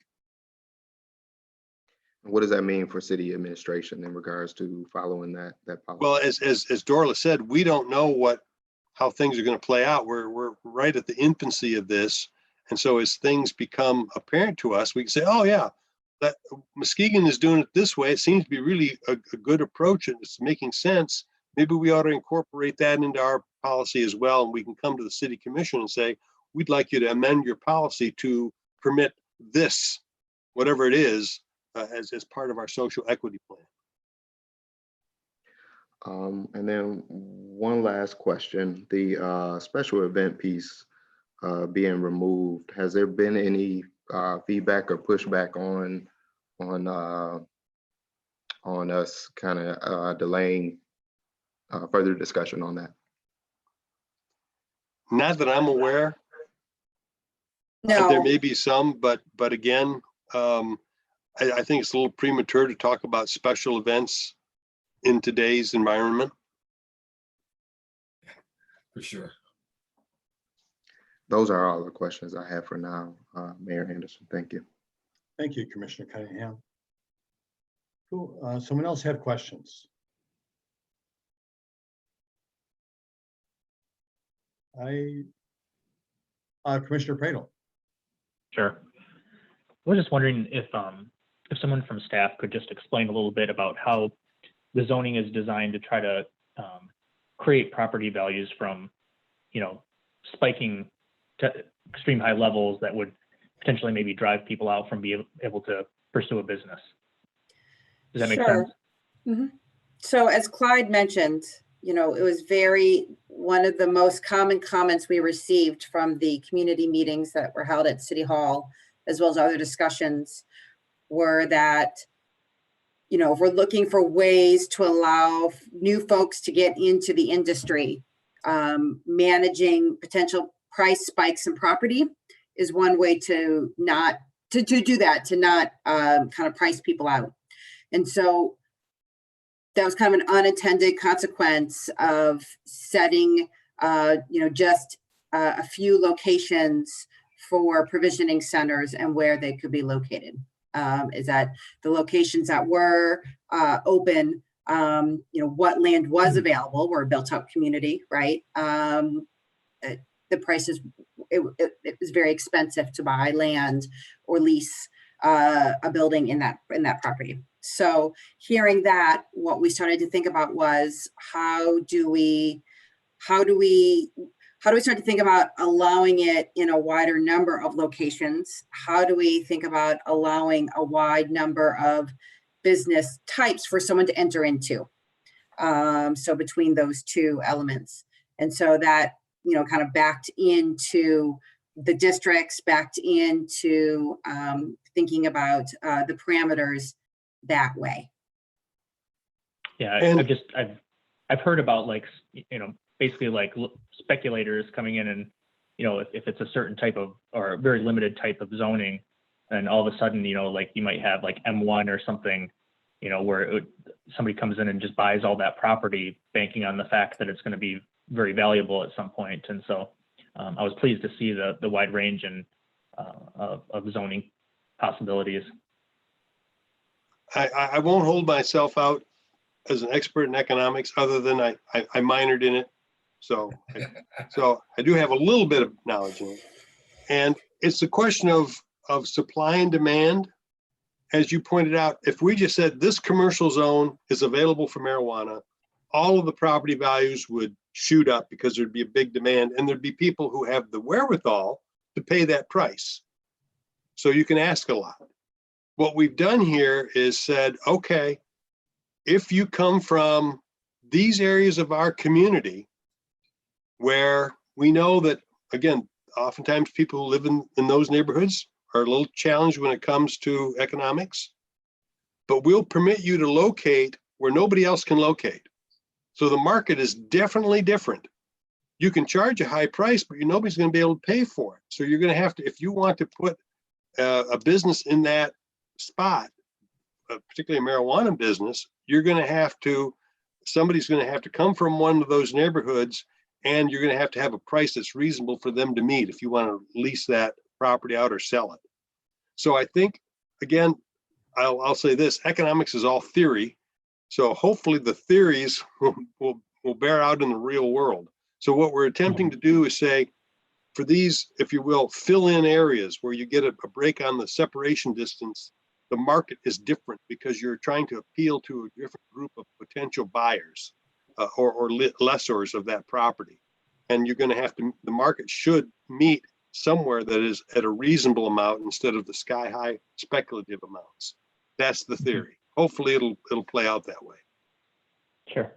What does that mean for city administration in regards to following that policy?
Well, as Dorla said, we don't know how things are going to play out. We're right at the infancy of this. And so as things become apparent to us, we can say, oh yeah, that Muskegon is doing it this way. It seems to be really a good approach, and it's making sense. Maybe we ought to incorporate that into our policy as well. And we can come to the city commission and say, we'd like you to amend your policy to permit this, whatever it is, as part of our social equity plan.
And then one last question, the special event piece being removed, has there been any feedback or pushback on us kind of delaying further discussion on that?
Not that I'm aware.
No.
There may be some, but again, I think it's a little premature to talk about special events in today's environment.
For sure.
Those are all the questions I have for now, Mayor Henderson. Thank you.
Thank you, Commissioner Cunningham. Someone else have questions? Commissioner Pradel.
Sure. I was just wondering if someone from staff could just explain a little bit about how the zoning is designed to try to create property values from, spiking to extreme high levels that would potentially maybe drive people out from being able to pursue a business. Does that make
Sure.
sense?
Mhm. So as Clyde mentioned, it was one of the most common comments we received from the community meetings that were held at City Hall, as well as other discussions, were that, if we're looking for ways to allow new folks to get into the industry, managing potential price spikes in property is one way to do that, to not kind of price people out. And so that was kind of an unintended consequence of setting, just a few locations for provisioning centers and where they could be located. Is that the locations that were open, what land was available, we're a built-up community, right? The prices, it was very expensive to buy land or lease a building in that property. So hearing that, what we started to think about was how do we start to think about allowing it in a wider number of locations? How do we think about allowing a wide number of business types for someone to enter into? So between those two elements. And so that, kind of backed into the districts, backed into thinking about the parameters that way.
Yeah,
And-
I've heard about basically speculators coming in and, if it's a certain type of or a very limited type of zoning, and all of a sudden, you might have M1 or something, where somebody comes in and just buys all that property, banking on the fact that it's going to be very valuable at some point. And so I was pleased to see the wide range of zoning possibilities.
I won't hold myself out as an expert in economics, other than I minored in it. So I do have a little bit of knowledge in it. And it's a question of supply and demand. As you pointed out, if we just said this commercial zone is available for marijuana, all of the property values would shoot up because there'd be a big demand, and there'd be people who have the wherewithal to pay that price. So you can ask a lot. What we've done here is said, okay, if you come from these areas of our community where we know that, again, oftentimes people who live in those neighborhoods are a little challenged when it comes to economics, but we'll permit you to locate where nobody else can locate. So the market is definitely different. You can charge a high price, but nobody's going to be able to pay for it. So you're going to have to, if you want to put a business in that spot, particularly a marijuana business, somebody's going to have to come from one of those neighborhoods, and you're going to have a price that's reasonable for them to meet if you want to lease that property out or sell it. So I think, again, I'll say this, economics is all theory. So hopefully the theories will bear out in the real world. So what we're attempting to do is say, for these, if you will, fill in areas where you get a break on the separation distance, the market is different because you're trying to appeal to a different group of potential buyers or lessors of that property. And you're going to have to, the market should meet somewhere that is at a reasonable amount instead of the sky high speculative amounts. That's the theory. Hopefully it'll play out that way.
Sure.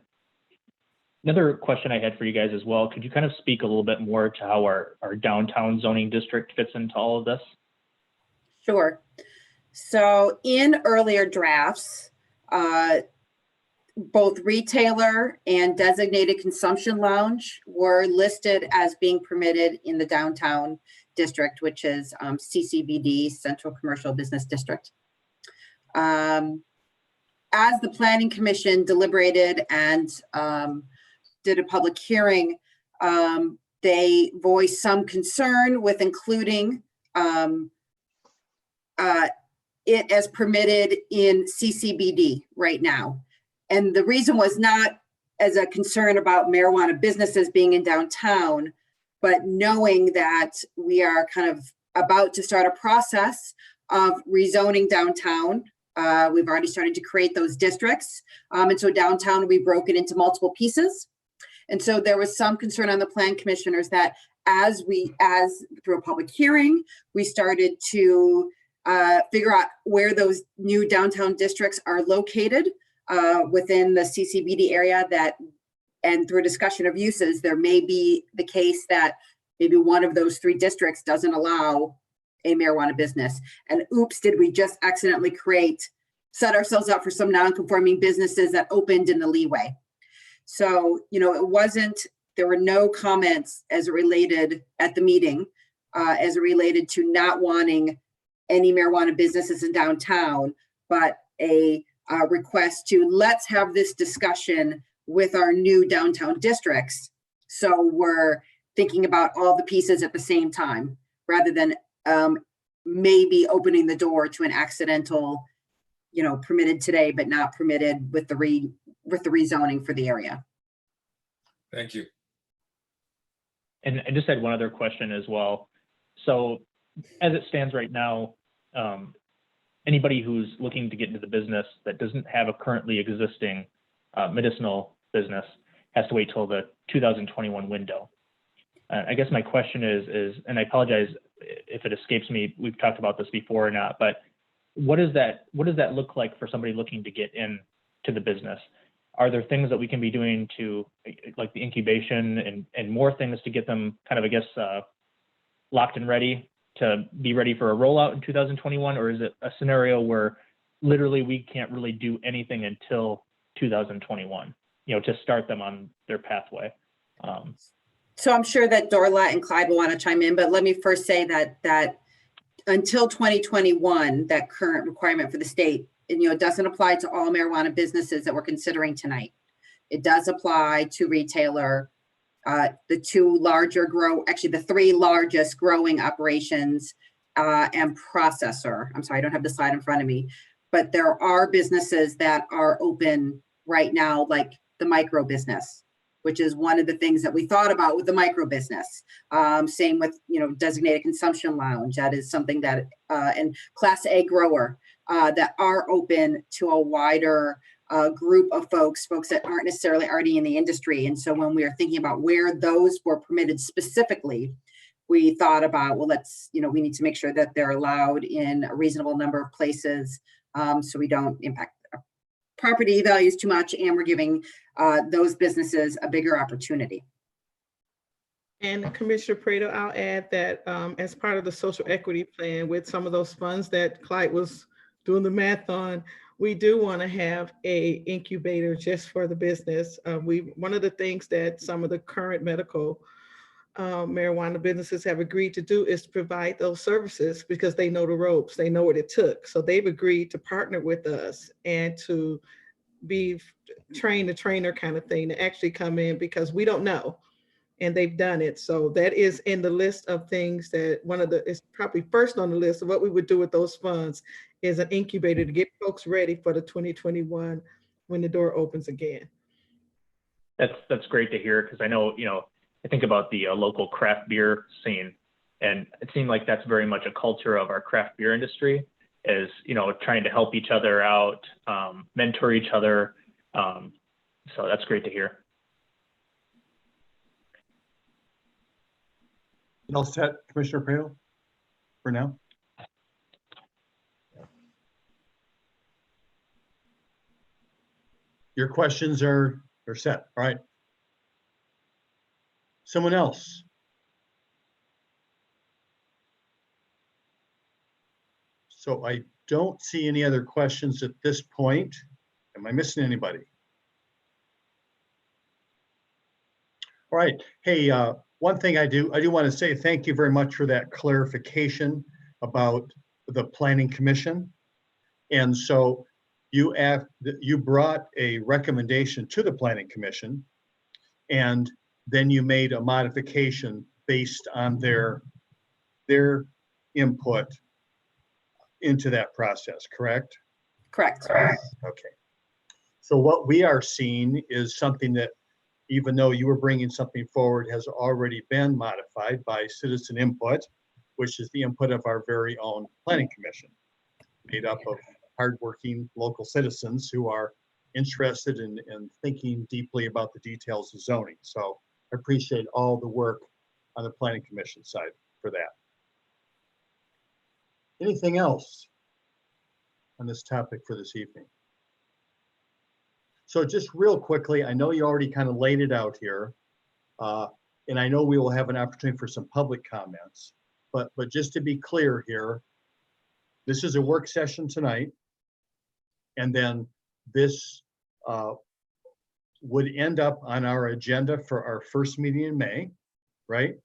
Another question I had for you guys as well, could you kind of speak a little bit more to how our downtown zoning district fits into all of this?
Sure. So in earlier drafts, both retailer and designated consumption lounge were listed as being permitted in the downtown district, which is CCBD, Central Commercial Business District. As the Planning Commission deliberated and did a public hearing, they voiced some concern with including it as permitted in CCBD right now. And the reason was not as a concern about marijuana businesses being in downtown, but knowing that we are kind of about to start a process of rezoning downtown. We've already started to create those districts. And so downtown will be broken into multiple pieces. And so there was some concern on the plan commissioners that as through a public hearing, we started to figure out where those new downtown districts are located within the CCBD area, and through a discussion of uses, there may be the case that maybe one of those 3 districts doesn't allow a marijuana business. And oops, did we just accidentally set ourselves up for some non-conforming businesses that opened in the leeway. So, there were no comments as it related at the meeting, as it related to not wanting any marijuana businesses in downtown, but a request to let's have this discussion with our new downtown districts. So we're thinking about all the pieces at the same time, rather than maybe opening the door to an accidental, permitted today, but not permitted with the rezoning for the area.
Thank you.
And I just had one other question as well. So as it stands right now, anybody who's looking to get into the business that doesn't have a currently existing medicinal business has to wait till the 2021 window. I guess my question is, and I apologize if it escapes me, we've talked about this before or not, but what does that look like for somebody looking to get into the business? Are there things that we can be doing to, like the incubation and more things to get them kind of, I guess, locked and ready to be ready for a rollout in 2021? Or is it a scenario where literally we can't really do anything until 2021, to start them on their pathway?
So I'm sure that Dorla and Clyde will want to chime in, but let me first say that until 2021, that current requirement for the state, and it doesn't apply to all marijuana businesses that we're considering tonight. It does apply to retailer, the 3 largest growing operations and processor. I'm sorry, I don't have the slide in front of me, but there are businesses that are open right now, like the micro business, which is one of the things that we thought about with the micro business. Same with, designated consumption lounge. That is something that, and Class A grower that are open to a wider group of folks that aren't necessarily already in the industry. And so when we are thinking about where those were permitted specifically, we thought about, well, we need to make sure that they're allowed in a reasonable number of places, so we don't impact property values too much, and we're giving those businesses a bigger opportunity.
And Commissioner Prater, I'll add that as part of the social equity plan, with some of those funds that Clyde was doing the math on, we do want to have a incubator just for the business. One of the things that some of the current medical marijuana businesses have agreed to do is provide those services, because they know the ropes, they know what it took. So they've agreed to partner with us and to be train the trainer kind of thing, to actually come in, because we don't know, and they've done it. So that is in the list of things that is probably first on the list of what we would do with those funds, is an incubator to get folks ready for the 2021 when the door opens again.
That's great to hear, because I know, I think about the local craft beer scene, and it seemed like that's very much a culture of our craft beer industry, is, trying to help each other out, mentor each other. So that's great to hear.
All set, Commissioner Prater, for now? Your questions are set, all right? Someone else? So I don't see any other questions at this point. Am I missing anybody? All right. Hey, one thing I do want to say thank you very much for that clarification about the Planning Commission. And so you brought a recommendation to the Planning Commission, and then you made a modification based on their input into that process, correct?
Correct.
Okay. So what we are seeing is something that, even though you were bringing something forward, has already been modified by citizen input, which is the input of our very own planning commission, made up of hardworking local citizens who are interested in thinking deeply about the details of zoning. So I appreciate all the work on the planning commission side for that. Anything else on this topic for this evening? So just real quickly, I know you already kind of laid it out here, and I know we will have an opportunity for some public comments, but just to be clear here, this is a work session tonight, and then this would end up on our agenda for our first meeting in May, right?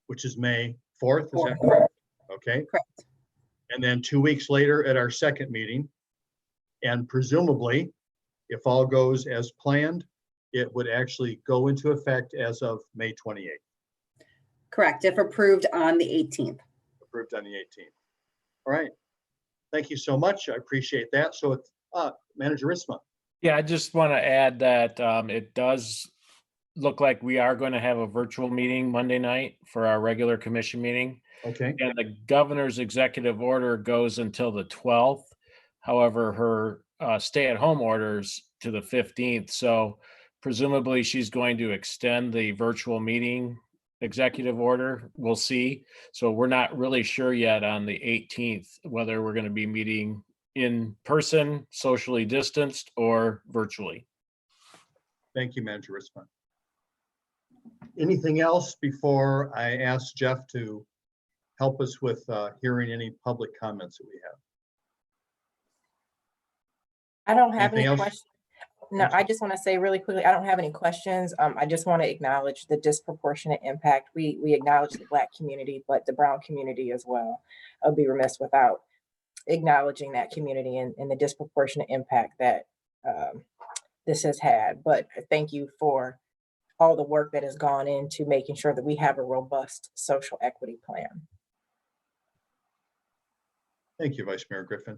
Which is May 4th, is that correct? Okay.
Correct.
And then 2 weeks later at our second meeting, and presumably, if all goes as planned, it would actually go into effect as of May 28th.
Correct, if approved on the 18th.
Approved on the 18th. All right. Thank you so much. I appreciate that. So it's Manager Risma.
Yeah, I just want to add that it does look like we are going to have a virtual meeting Monday night for our regular commission meeting.
Okay.
And the governor's executive order goes until the 12th. However, her stay-at-home orders to the 15th. So presumably she's going to extend the virtual meeting executive order. We'll see. So we're not really sure yet on the 18th whether we're going to be meeting in person, socially distanced, or virtually.
Thank you, Manager Risma. Anything else before I ask Jeff to help us with hearing any public comments that we have?
I don't have
Anything
any
else?
questions. No, I just want to say really quickly, I don't have any questions. I just want to acknowledge the disproportionate impact. We acknowledge the Black community, but the brown community as well. I'll be remiss without acknowledging that community and the disproportionate impact that this has had. But thank you for all the work that has gone into making sure that we have a robust social equity plan.
Thank you, Vice Mayor Griffin.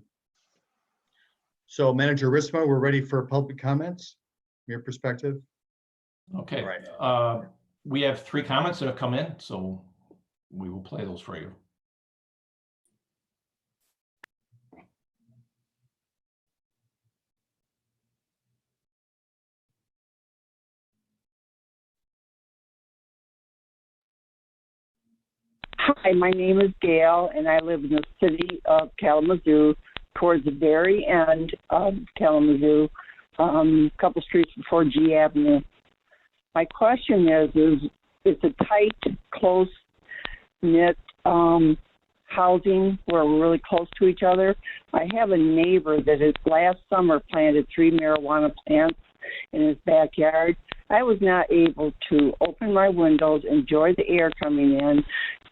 So Manager Risma, we're ready for public comments, from your perspective.
Okay.
All right.
We have 3 comments that have come in, so we will play those for you.
Hi, my name is Gail, and I live in the city of Kalamazoo, towards the very end of Kalamazoo, a couple streets before G Avenue. My question is it's a tight, close-knit housing where we're really close to each other. I have a neighbor that has last summer planted 3 marijuana plants in his backyard. I was not able to open my windows, enjoy the air coming in.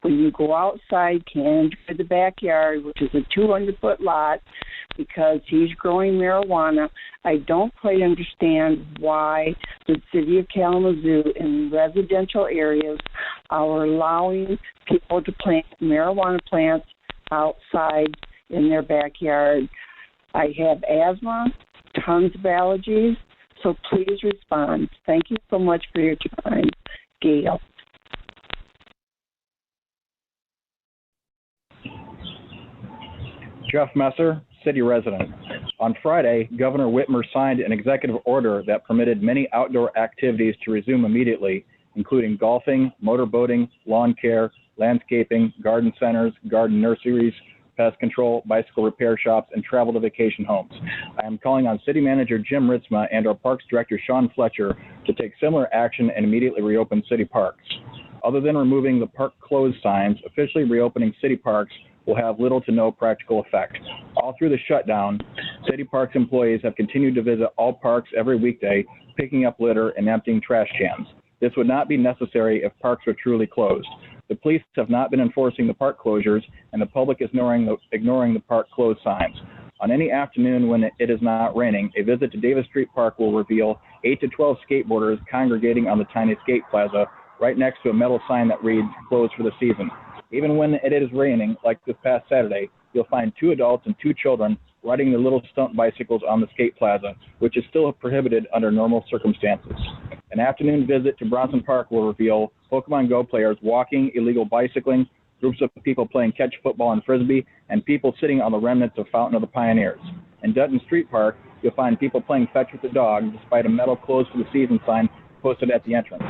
When you go outside, can't enjoy the backyard, which is a 200-foot lot, because he's growing marijuana. I don't quite understand why the city of Kalamazoo in residential areas are allowing people to plant marijuana plants outside in their backyard. I have asthma, tons of allergies, so please respond. Thank you so much for your time. Gail.
Jeff Messer, city resident. On Friday, Governor Whitmer signed an executive order that permitted many outdoor activities to resume immediately, including golfing, motorboating, lawn care, landscaping, garden centers, garden nurseries, pest control, bicycle repair shops, and travel to vacation homes. I am calling on City Manager Jim Ritzma and our Parks Director Sean Fletcher to take similar action and immediately reopen city parks. Other than removing the park closed signs, officially reopening city parks will have little to no practical effect. All through the shutdown, City Parks employees have continued to visit all parks every weekday, picking up litter and emptying trash cans. This would not be necessary if parks were truly closed. The police have not been enforcing the park closures, and the public is ignoring the park closed signs. On any afternoon when it is not raining, a visit to Davis Street Park will reveal 8 to 12 skateboarders congregating on the tiny skate plaza right next to a metal sign that reads, "Closed for the season." Even when it is raining, like this past Saturday, you'll find 2 adults and 2 children riding their little stunt bicycles on the skate plaza, which is still prohibited under normal circumstances. An afternoon visit to Bronson Park will reveal Pokemon Go players walking, illegal bicycling, groups of people playing catch football and frisbee, and people sitting on the remnants of Fountain of the Pioneers. In Dutton Street Park, you'll find people playing fetch with the dog despite a metal closed for the season sign posted at the entrance.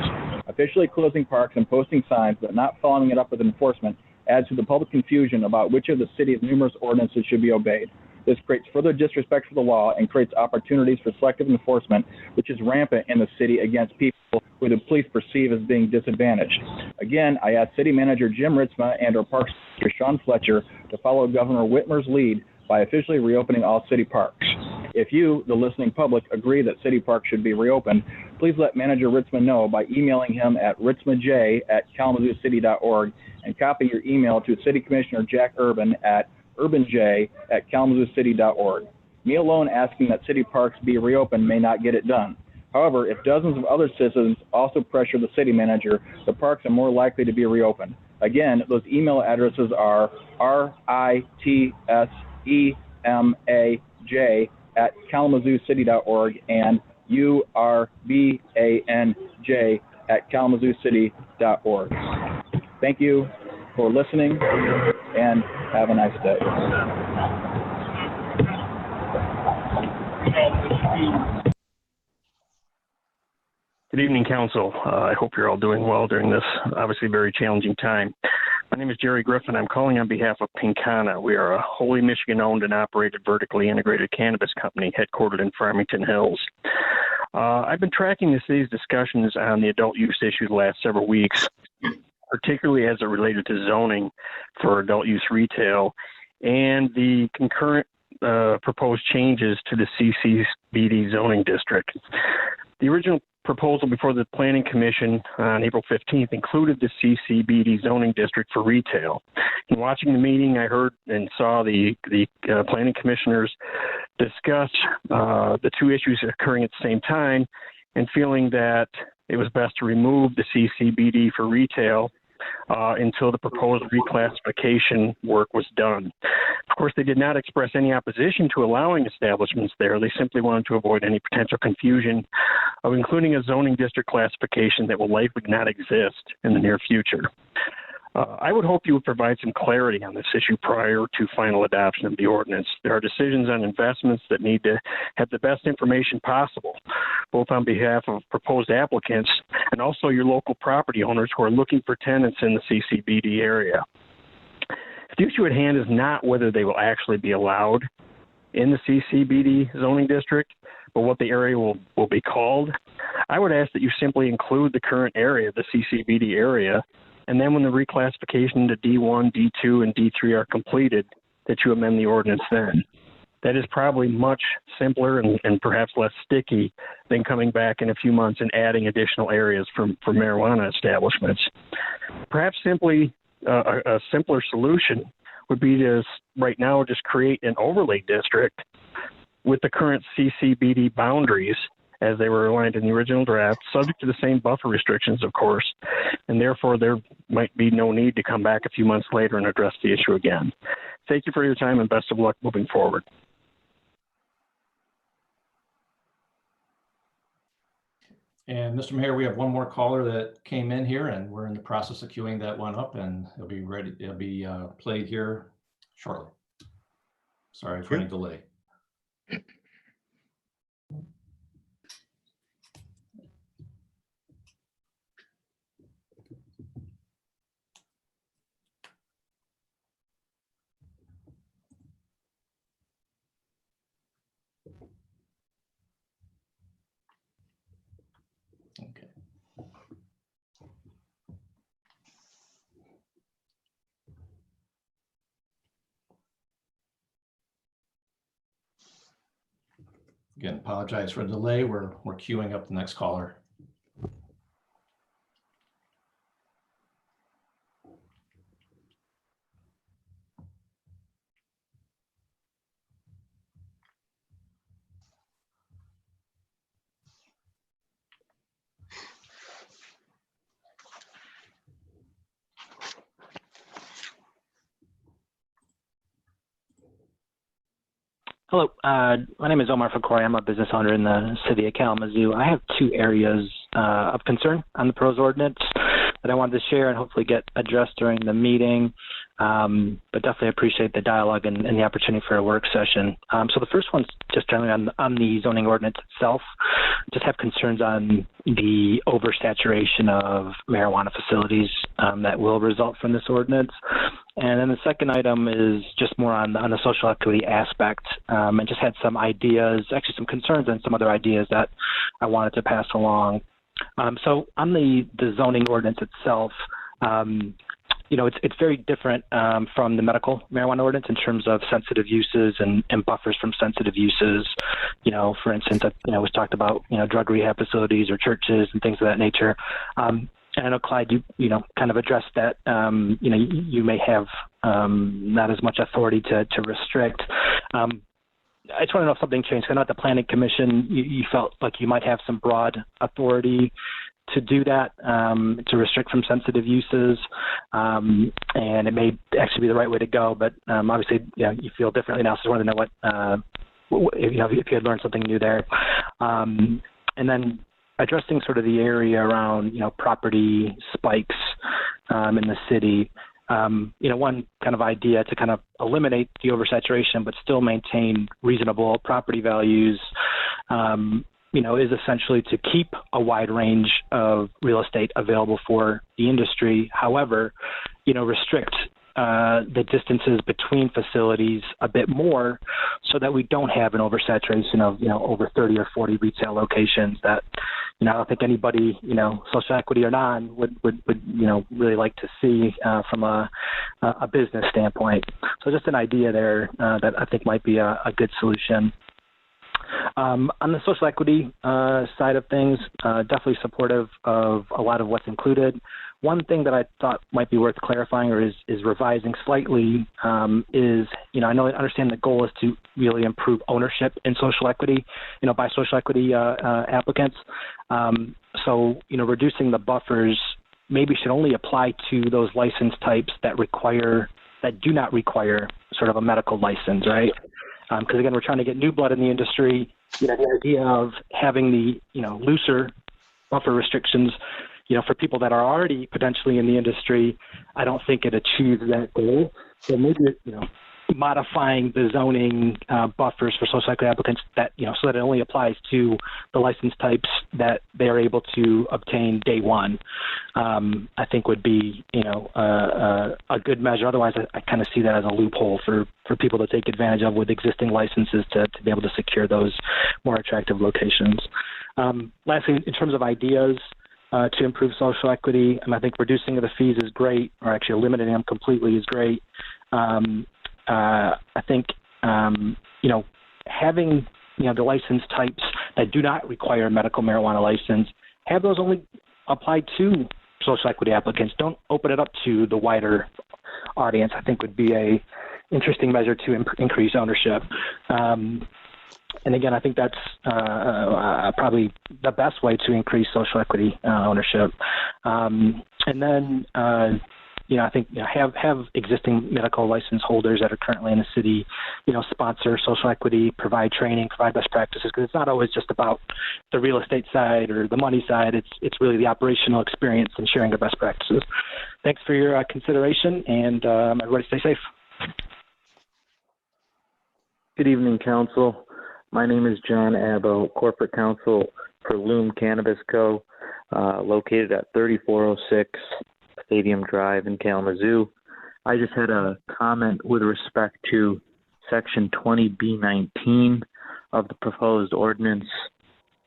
Officially closing parks and posting signs but not following it up with enforcement adds to the public confusion about which of the city's numerous ordinances should be obeyed. This creates further disrespect for the law and creates opportunities for selective enforcement, which is rampant in the city against people who the police perceive as being disadvantaged. Again, I ask City Manager Jim Ritzma and our Parks Director Sean Fletcher to follow Governor Whitmer's lead by officially reopening all city parks. If you, the listening public, agree that city parks should be reopened, please let Manager Ritzma know by emailing him at ritzmaj@kalamazoocity.org and copy your email to City Commissioner Jack Urban at urbanj@kalamazoocity.org. Me alone asking that city parks be reopened may not get it done. However, if dozens of other citizens also pressure the city manager, the parks are more likely to be reopened. Again, those email addresses are ritzemaj@kalamazoocity.org and urbanj@kalamazoocity.org. Thank you for listening and have a nice day.
Good evening, Council. I hope you're all doing well during this obviously very challenging time. My name is Jerry Griffin. I'm calling on behalf of Pinkana. We are a wholly Michigan-owned and operated vertically integrated cannabis company headquartered in Farmington Hills. I've been tracking the city's discussions on the adult use issue the last several weeks, particularly as it related to zoning for adult use retail and the concurrent proposed changes to the CCBD zoning district. The original proposal before the Planning Commission on April 15th included the CCBD zoning district for retail. In watching the meeting, I heard and saw the planning commissioners discuss the 2 issues occurring at the same time and feeling that it was best to remove the CCBD for retail until the proposed reclassification work was done. Of course, they did not express any opposition to allowing establishments there. They simply wanted to avoid any potential confusion of including a zoning district classification that will likely not exist in the near future. I would hope you would provide some clarity on this issue prior to final adoption of the ordinance. There are decisions on investments that need to have the best information possible, both on behalf of proposed applicants and also your local property owners who are looking for tenants in the CCBD area. The issue at hand is not whether they will actually be allowed in the CCBD zoning district, but what the area will be called. I would ask that you simply include the current area, the CCBD area, and then when the reclassification to D1, D2, and D3 are completed, that you amend the ordinance then. That is probably much simpler and perhaps less sticky than coming back in a few months and adding additional areas for marijuana establishments. Perhaps simply a simpler solution would be to right now just create an overlay district with the current CCBD boundaries as they were aligned in the original draft, subject to the same buffer restrictions, of course, and therefore there might be no need to come back a few months later and address the issue again. Thank you for your time and best of luck moving forward.
And Mr. Mayor, we have one more caller that came in here and we're in the process of queuing that one up and it'll be ready, it'll be played here shortly. Sorry for any delay. Okay. Again, apologize for the delay. We're queuing up the next caller.
Hello, my name is Omar Fakori. I'm a business owner in the city of Kalamazoo. I have two areas of concern on the proposed ordinance that I wanted to share and hopefully get addressed during the meeting. But definitely appreciate the dialogue and the opportunity for a work session. So the first one's just generally on the zoning ordinance itself. Just have concerns on the oversaturation of marijuana facilities that will result from this ordinance. And then the second item is just more on the social equity aspect, and just had some ideas, actually some concerns and some other ideas that I wanted to pass along. So on the zoning ordinance itself, you know, it's very different from the medical marijuana ordinance in terms of sensitive uses and buffers from sensitive uses. You know, for instance, you know, it was talked about, you know, drug rehab facilities or churches and things of that nature. And I know, Clyde, you know, kind of addressed that, you know, you may have not as much authority to restrict. I just want to know if something changed. I know at the Planning Commission, you felt like you might have some broad authority to do that, to restrict from sensitive uses, and it may actually be the right way to go. But obviously, you know, you feel differently now. So I wanted to know you know, if you had learned something new there. And then addressing sort of the area around, you know, property spikes in the city. You know, one kind of idea to kind of eliminate the oversaturation but still maintain reasonable property values, you know, is essentially to keep a wide range of real estate available for the industry. However, you know, restrict the distances between facilities a bit more so that we don't have an oversaturation of, you know, over 30 or 40 retail locations that, you know, I don't think anybody, you know, social equity or non would you know, really like to see from a business standpoint. So just an idea there that I think might be a good solution. On the social equity side of things, definitely supportive of a lot of what's included. One thing that I thought might be worth clarifying or is revising slightly is, you know, I understand the goal is to really improve ownership in social equity, you know, by social equity applicants. So, you know, reducing the buffers maybe should only apply to those license types that do not require sort of a medical license, right? Because again, we're trying to get new blood in the industry. You know, the idea of having the, you know, looser buffer restrictions, you know, for people that are already potentially in the industry, I don't think it achieves that goal. So maybe, you know, modifying the zoning buffers for social equity applicants that, you know, so that it only applies to the license types that they are able to obtain day one, I think would be, you know, a good measure. Otherwise, I kind of see that as a loophole for people to take advantage of with existing licenses to be able to secure those more attractive locations. Lastly, in terms of ideas to improve social equity, I think reducing the fees is great, or actually eliminating them completely is great. I think, you know, having, you know, the license types that do not require a medical marijuana license, have those only apply to social equity applicants. Don't open it up to the wider audience. I think would be a interesting measure to increase ownership. And again, I think that's probably the best way to increase social equity ownership. And then, you know, I think, you know, have existing medical license holders that are currently in the city, you know, sponsor social equity, provide training, provide best practices, because it's not always just about the real estate side or the money side. It's really the operational experience and sharing the best practices. Thanks for your consideration, and everybody stay safe.
Good evening, Council. My name is John Abbo, Corporate Counsel for Loom Cannabis Co., located at 3406 Stadium Drive in Kalamazoo. I just had a comment with respect to Section 20B19 of the proposed ordinance.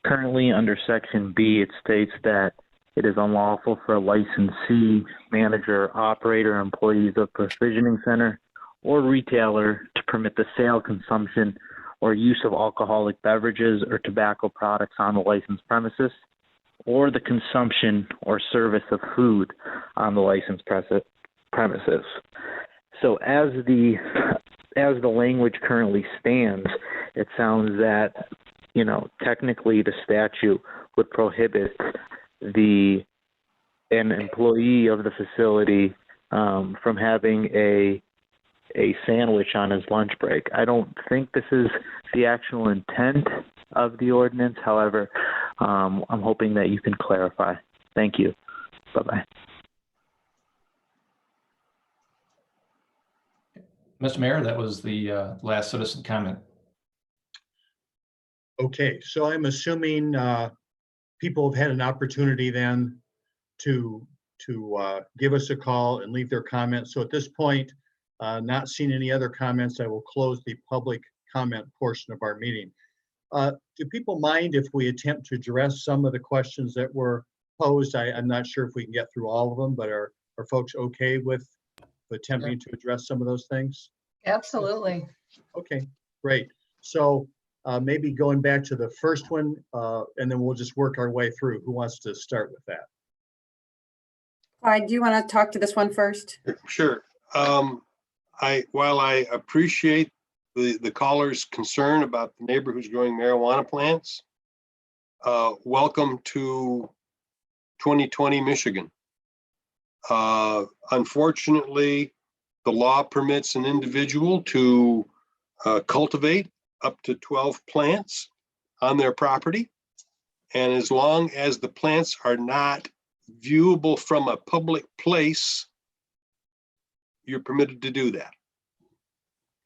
Currently, under Section B, it states that it is unlawful for a licensee, manager, operator, employees of provisioning center, or retailer to permit the sale, consumption, or use of alcoholic beverages or tobacco products on the licensed premises, or the consumption or service of food on the licensed premises. So as the language currently stands, it sounds that, you know, technically the statute would prohibit an employee of the facility from having a a sandwich on his lunch break. I don't think this is the actual intent of the ordinance. However, I'm hoping that you can clarify. Thank you. Bye-bye.
Mr. Mayor, that was the last citizen comment.
Okay, so I'm assuming people have had an opportunity then to give us a call and leave their comments. So at this point, not seeing any other comments, I will close the public comment portion of our meeting. Do people mind if we attempt to address some of the questions that were posed? I'm not sure if we can get through all of them, but are folks okay with attempting to address some of those things?
Absolutely.
Okay, great. So maybe going back to the first one, and then we'll just work our way through. Who wants to start with that?
Do you want to talk to this one first?
Sure. While I appreciate the caller's concern about the neighborhoods growing marijuana plants, welcome to 2020 Michigan. Unfortunately, the law permits an individual to cultivate up to 12 plants on their property. And as long as the plants are not viewable from a public place, you're permitted to do that.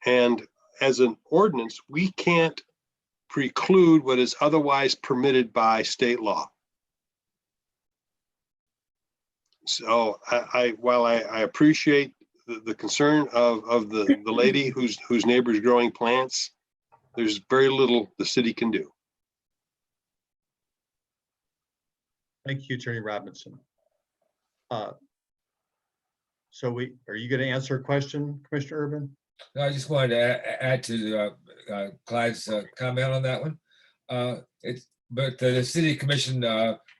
And as an ordinance, we can't preclude what is otherwise permitted by state law. So while I appreciate the concern of the lady whose neighbor is growing plants, there's very little the city can do.
Thank you, Attorney Robinson. So are you going to answer a question, Commissioner Urban?
No, I just wanted to add to Clyde's comment on that one. But the city commission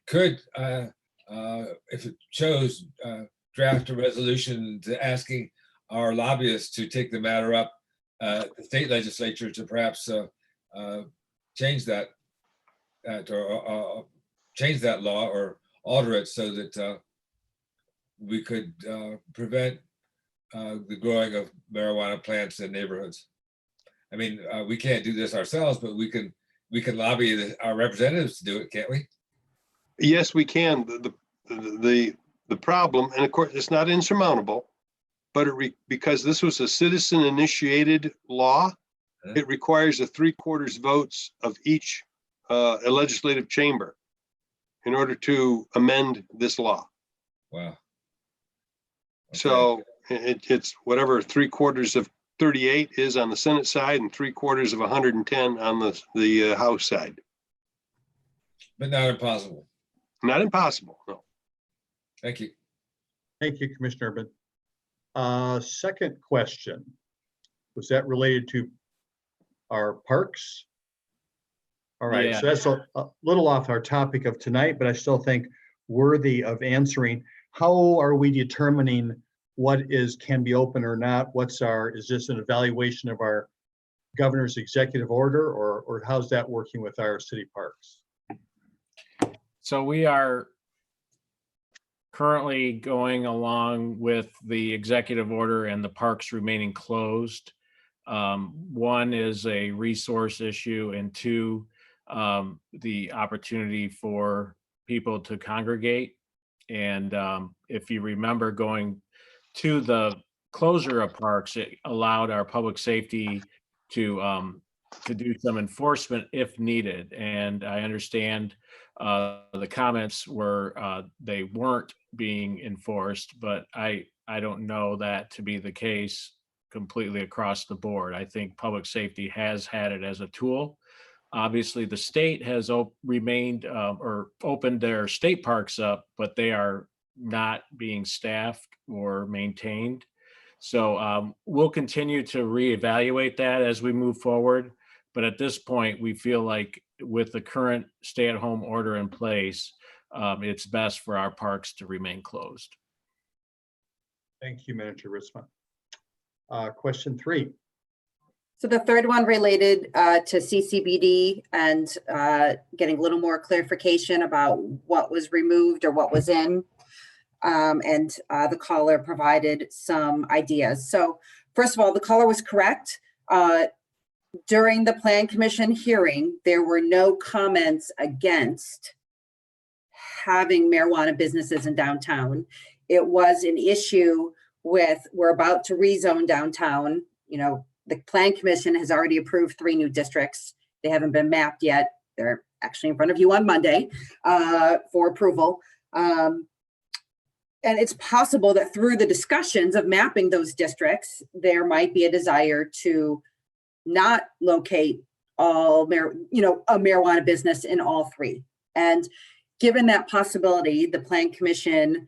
could, if it chose, draft a resolution to asking our lobbyists to take the matter up, the state legislature to perhaps change that or change that law or alter it so that we could prevent the growing of marijuana plants in neighborhoods. I mean, we can't do this ourselves, but we can lobby our representatives to do it, can't we?
Yes, we can. The problem, and of course, it's not insurmountable, but because this was a citizen-initiated law, it requires a 3/4 votes of each legislative chamber in order to amend this law.
Wow. Okay.
So it's whatever 3/4 of 38 is on the Senate side and 3/4 of 110 on the House side.
But not impossible.
Not impossible, no.
Thank you.
Thank you, Commissioner Urban. Second question, was that related to our parks? All right,
Yeah.
so that's a little off our topic of tonight, but I still think worthy of answering. How are we determining what can be open or not? Is this an evaluation of our governor's executive order, or how's that working with our city parks?
So we are currently going along with the executive order and the parks remaining closed. One is a resource issue, and two, the opportunity for people to congregate. And if you remember, going to the closure of parks, it allowed our public safety to do some enforcement if needed. And I understand the comments were they weren't being enforced, but I don't know that to be the case completely across the board. I think public safety has had it as a tool. Obviously, the state has remained or opened their state parks up, but they are not being staffed or maintained. So we'll continue to reevaluate that as we move forward. But at this point, we feel like with the current stay-at-home order in place, it's best for our parks to remain closed.
Thank you, Manager Ritzman. Question 3.
So the third one related to CCBD and getting a little more clarification about what was removed or what was in. And the caller provided some ideas. So first of all, the caller was correct. During the Plan Commission hearing, there were no comments against having marijuana businesses in downtown. It was an issue with, we're about to rezone downtown. You know, the Plan Commission has already approved 3 new districts. They haven't been mapped yet. They're actually in front of you on Monday for approval. And it's possible that through the discussions of mapping those districts, there might be a desire to not locate all a marijuana business in all 3. And given that possibility, the Plan Commission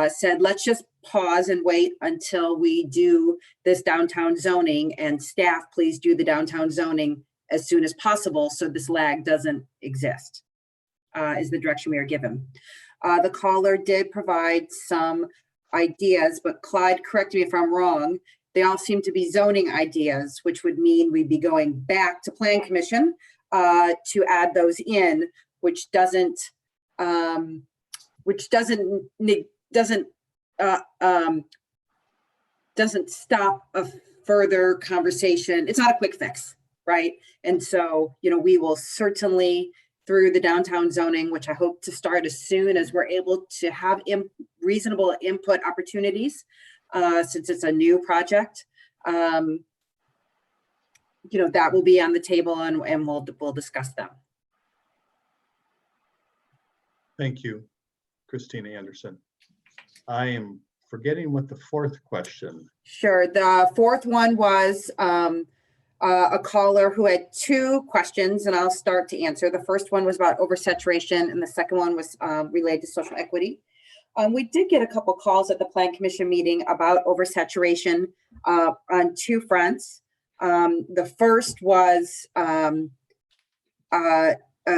said, let's just pause and wait until we do this downtown zoning, and staff, please do the downtown zoning as soon as possible so this lag doesn't exist, is the direction we are given. The caller did provide some ideas, but Clyde, correct me if I'm wrong, they all seem to be zoning ideas, which would mean we'd be going back to Plan Commission to add those in, which doesn't stop a further conversation. It's not a quick fix, right? And so, you know, we will certainly, through the downtown zoning, which I hope to start as soon as we're able to have reasonable input opportunities, since it's a new project, you know, that will be on the table, and we'll discuss them.
Thank you, Christina Anderson. I am forgetting what the 4th question.
Sure. The 4th one was a caller who had 2 questions, and I'll start to answer. The first one was about oversaturation, and the second one was related to social equity. We did get a couple calls at the Plan Commission meeting about oversaturation on 2 fronts. The first was a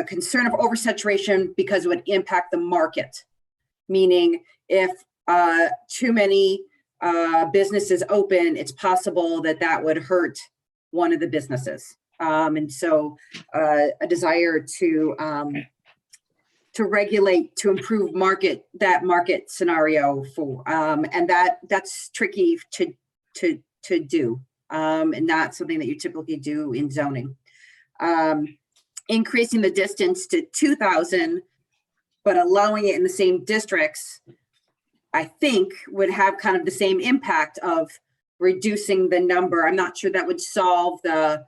concern of oversaturation because it would impact the market, meaning if too many businesses open, it's possible that that would hurt one of the businesses. And so a desire to regulate, to improve that market scenario for, and that's tricky to do, and not something that you typically do in zoning. Increasing the distance to 2,000, but allowing it in the same districts, I think would have kind of the same impact of reducing the number. I'm not sure that would solve the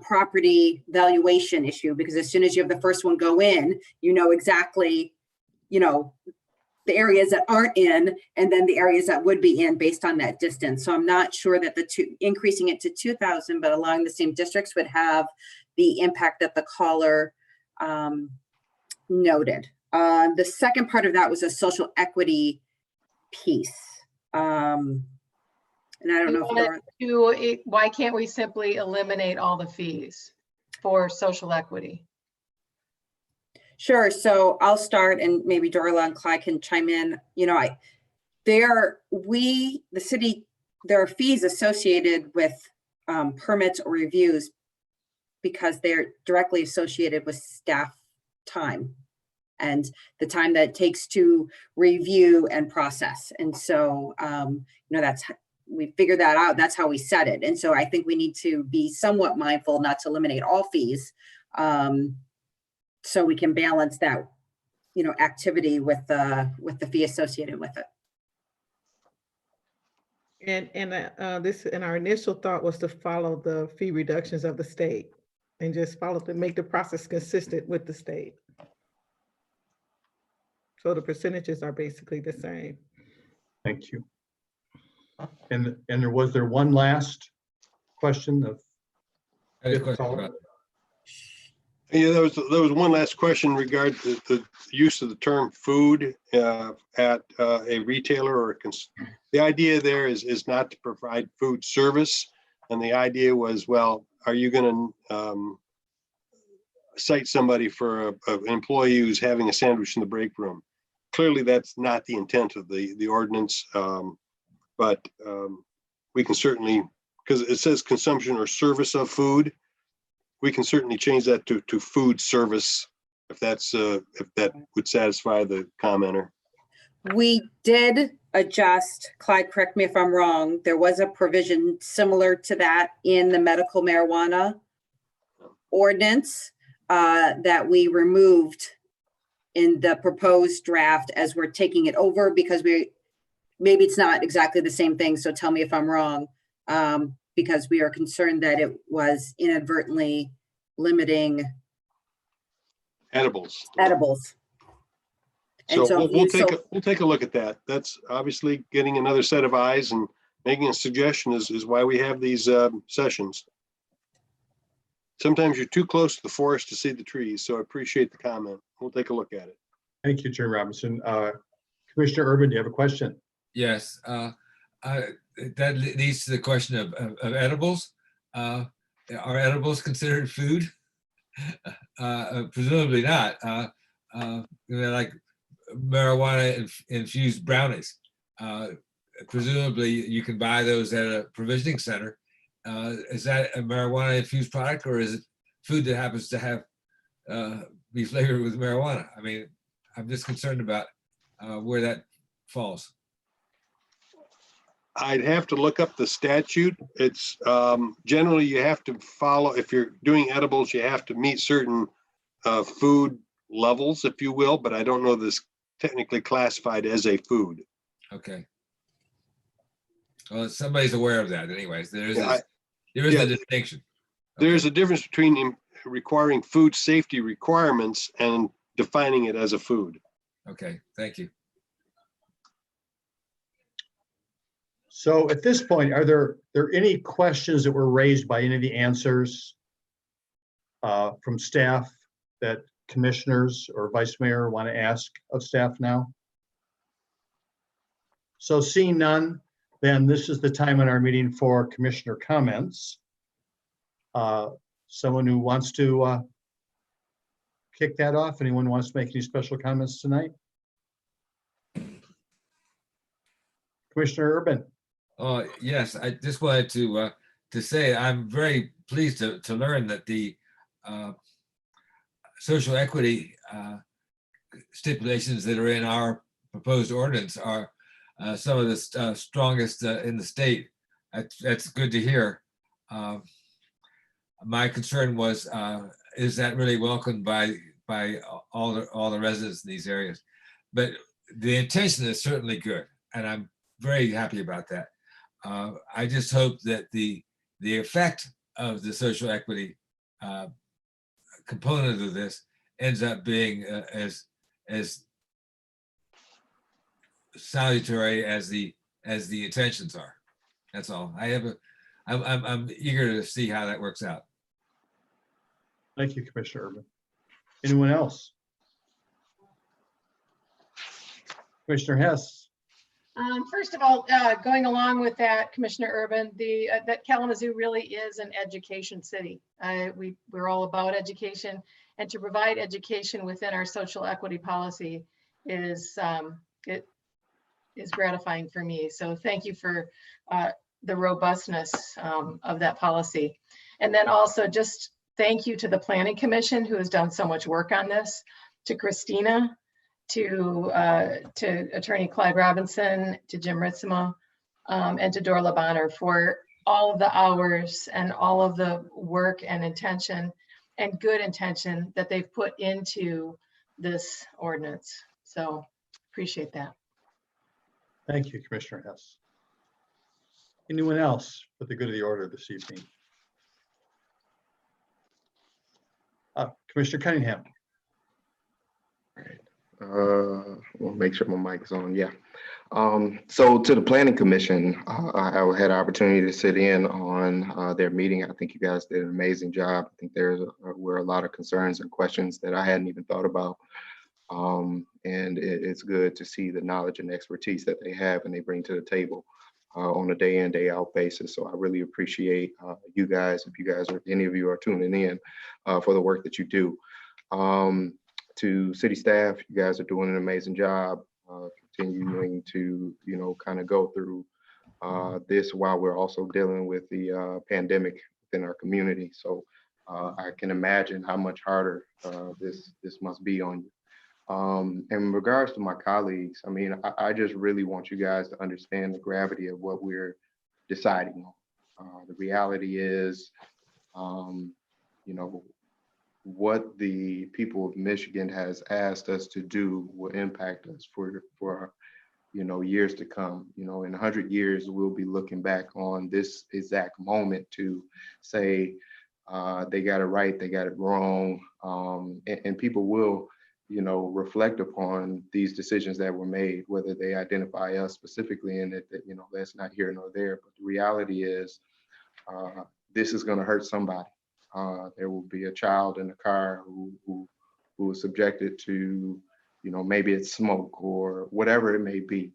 property valuation issue, because as soon as you have the first one go in, you know exactly, you know, the areas that aren't in, and then the areas that would be in based on that distance. So I'm not sure that increasing it to 2,000, but allowing the same districts would have the impact that the caller noted. The second part of that was a social equity piece. And I don't know if
why can't we simply eliminate all the fees for social equity?
Sure. So I'll start, and maybe Dorla and Clyde can chime in. You know, the city, there are fees associated with permits or reviews because they're directly associated with staff time and the time that it takes to review and process. And so, you know, we figured that out. That's how we set it. And so I think we need to be somewhat mindful not to eliminate all fees, so we can balance that, you know, activity with the fee associated with it.
And our initial thought was to follow the fee reductions of the state and just make the process consistent with the state. So the percentages are basically the same.
Thank you. And was there one last question of?
Yeah, there was one last question regarding the use of the term food at a retailer or the idea there is not to provide food service. And the idea was, well, are you going to cite somebody for an employee who's having a sandwich in the break room? Clearly, that's not the intent of the ordinance, but we can certainly, because it says consumption or service of food, we can certainly change that to food service if that would satisfy the commenter.
We did adjust, Clyde, correct me if I'm wrong, there was a provision similar to that in the medical marijuana ordinance that we removed in the proposed draft as we're taking it over, because maybe it's not exactly the same thing, so tell me if I'm wrong, because we are concerned that it was inadvertently limiting
Edibles.
And
So we'll take a look at that. That's obviously getting another set of eyes, and making a suggestion is why we have these sessions. Sometimes you're too close to the forest to see the trees, so I appreciate the comment. We'll take a look at it.
Thank you, Chair Robinson. Commissioner Urban, do you have a question?
Yes, that leads to the question of edibles. Are edibles considered food? Presumably not. Like marijuana infused brownies. Presumably you can buy those at a provisioning center. Is that a marijuana infused product, or is it food that happens to have be flavored with marijuana? I mean, I'm just concerned about where that falls.
I'd have to look up the statute. It's generally you have to follow, if you're doing edibles, you have to meet certain food levels, if you will, but I don't know this technically classified as a food.
Okay. Well, somebody's aware of that anyways. There is a distinction.
There's a difference between requiring food safety requirements and defining it as a food.
Okay, thank you.
So at this point, are there any questions that were raised by any of the answers from staff that commissioners or vice mayor want to ask of staff now? So seeing none, then this is the time in our meeting for commissioner comments. Someone who wants to kick that off? Anyone wants to make any special comments tonight? Commissioner Urban.
Yes, I just wanted to say I'm very pleased to learn that the social equity stipulations that are in our proposed ordinance are some of the strongest in the state. That's good to hear. My concern was, is that really welcomed by all the residents in these areas? But the intention is certainly good, and I'm very happy about that. I just hope that the effect of the social equity component of this ends up being as salutary as the intentions are. That's all. I'm eager to see how that works out.
Thank you, Commissioner Urban. Anyone else? Commissioner Hess.
First of all, going along with that, Commissioner Urban, that Kalamazoo really is an education city. We're all about education, and to provide education within our social equity policy is gratifying for me. So thank you for the robustness of that policy. And then also just thank you to the Planning Commission, who has done so much work on this, to Christina, to Attorney Clyde Robinson, to Jim Ritzema, and to Dorla Bonner for all of the hours and all of the work and intention and good intention that they've put into this ordinance. So appreciate that.
Thank you, Commissioner Hess. Anyone else for the good of the order this evening? Commissioner Cunningham.
We'll make sure my mic is on. Yeah. So to the Planning Commission, I had an opportunity to sit in on their meeting. I think you guys did an amazing job. I think there were a lot of concerns and questions that I hadn't even thought about. And it's good to see the knowledge and expertise that they have and they bring to the table on a day in, day out basis. So I really appreciate you guys, if you guys or any of you are tuning in for the work that you do. To city staff, you guys are doing an amazing job continuing to, kind of go through this while we're also dealing with the pandemic within our community. So I can imagine how much harder this must be on you. In regards to my colleagues, I mean, I just really want you guys to understand the gravity of what we're deciding on. The reality is, you know, what the people of Michigan has asked us to do will impact us for years to come. In 100 years, we'll be looking back on this exact moment to say they got it right, they got it wrong, and people will reflect upon these decisions that were made, whether they identify us specifically in it, that that's not here nor there. But the reality is, this is going to hurt somebody. There will be a child in the car who is subjected to, maybe it's smoke or whatever it may be.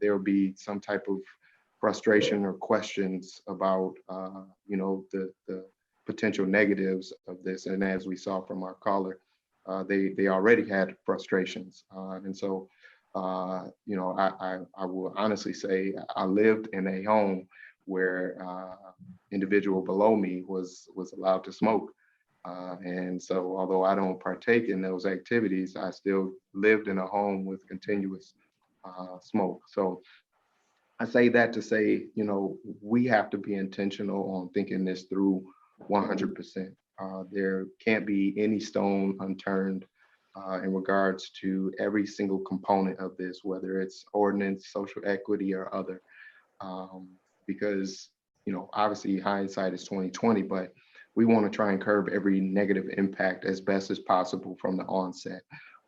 There will be some type of frustration or questions about, the potential negatives of this. And as we saw from our caller, they already had frustrations. And so, I will honestly say I lived in a home where individual below me was allowed to smoke. And so although I don't partake in those activities, I still lived in a home with continuous smoke. So I say that to say, we have to be intentional on thinking this through 100%. There can't be any stone unturned in regards to every single component of this, whether it's ordinance, social equity, or other. Because, obviously hindsight is 20/20, but we want to try and curb every negative impact as best as possible from the onset.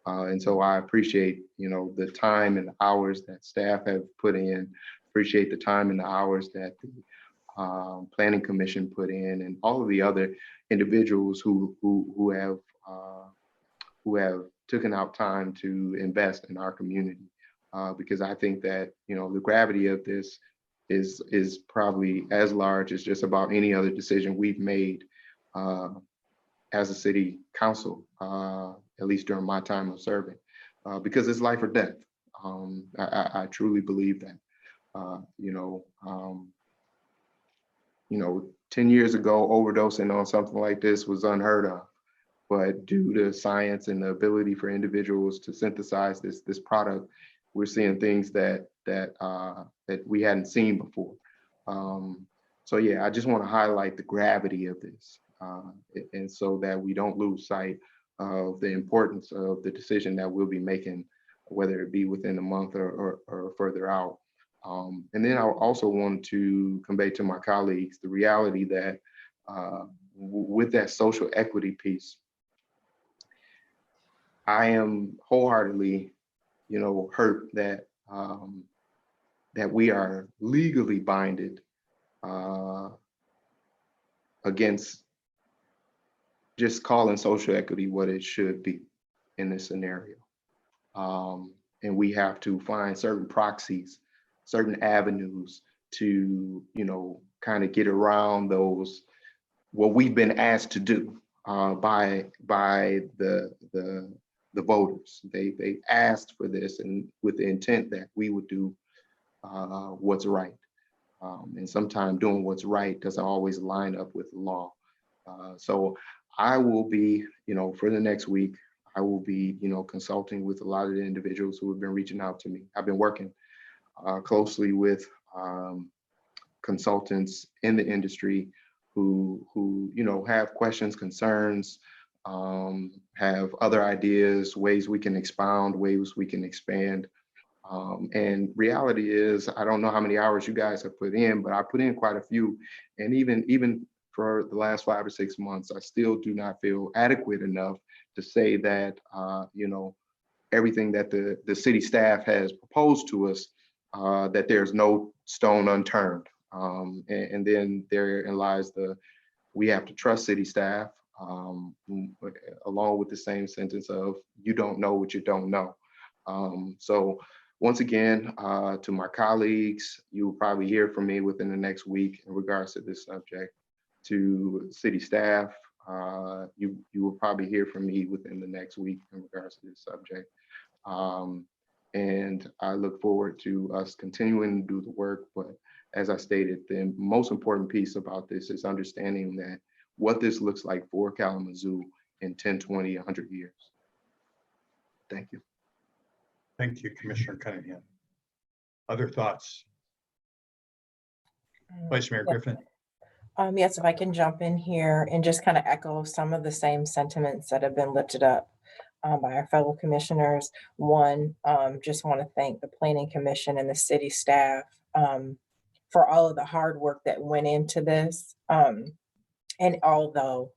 And so I appreciate, the time and the hours that staff have put in, appreciate the time and the hours that the Planning Commission put in, and all of the other individuals who have taken out time to invest in our community. Because I think that, the gravity of this is probably as large as just about any other decision we've made as a city council, at least during my time of serving, because it's life or death. I truly believe that. 10 years ago, overdosing on something like this was unheard of. But due to science and the ability for individuals to synthesize this product, we're seeing things that we hadn't seen before. So yeah, I just want to highlight the gravity of this, and so that we don't lose sight of the importance of the decision that we'll be making, whether it be within a month or further out. And then I also want to convey to my colleagues the reality that with that social equity piece, I am wholeheartedly, hurt that that we are legally binded against just calling social equity what it should be in this scenario. And we have to find certain proxies, certain avenues to, kind of get around those, what we've been asked to do by the voters. They asked for this, and with the intent that we would do what's right. And sometimes doing what's right doesn't always line up with the law. So I will be, for the next week, I will be, consulting with a lot of the individuals who have been reaching out to me. I've been working closely with consultants in the industry who have questions, concerns, have other ideas, ways we can expound, ways we can expand. And reality is, I don't know how many hours you guys have put in, but I put in quite a few. And even for the last 5 or 6 months, I still do not feel adequate enough to say that, everything that the city staff has proposed to us, that there's no stone unturned. And then therein lies we have to trust city staff, along with the same sentence of, you don't know what you don't know. So once again, to my colleagues, you will probably hear from me within the next week in regards to this subject. To city staff, you will probably hear from me within the next week in regards to this subject. And I look forward to us continuing to do the work. But as I stated, the most important piece about this is understanding that what this looks like for Kalamazoo in 10, 20, 100 years. Thank you.
Thank you, Commissioner Cunningham. Other thoughts? Vice Mayor Griffin.
Yes, if I can jump in here and just kind of echo some of the same sentiments that have been lifted up by our fellow commissioners. One, just want to thank the Planning Commission and the city staff for all of the hard work that went into this. And although,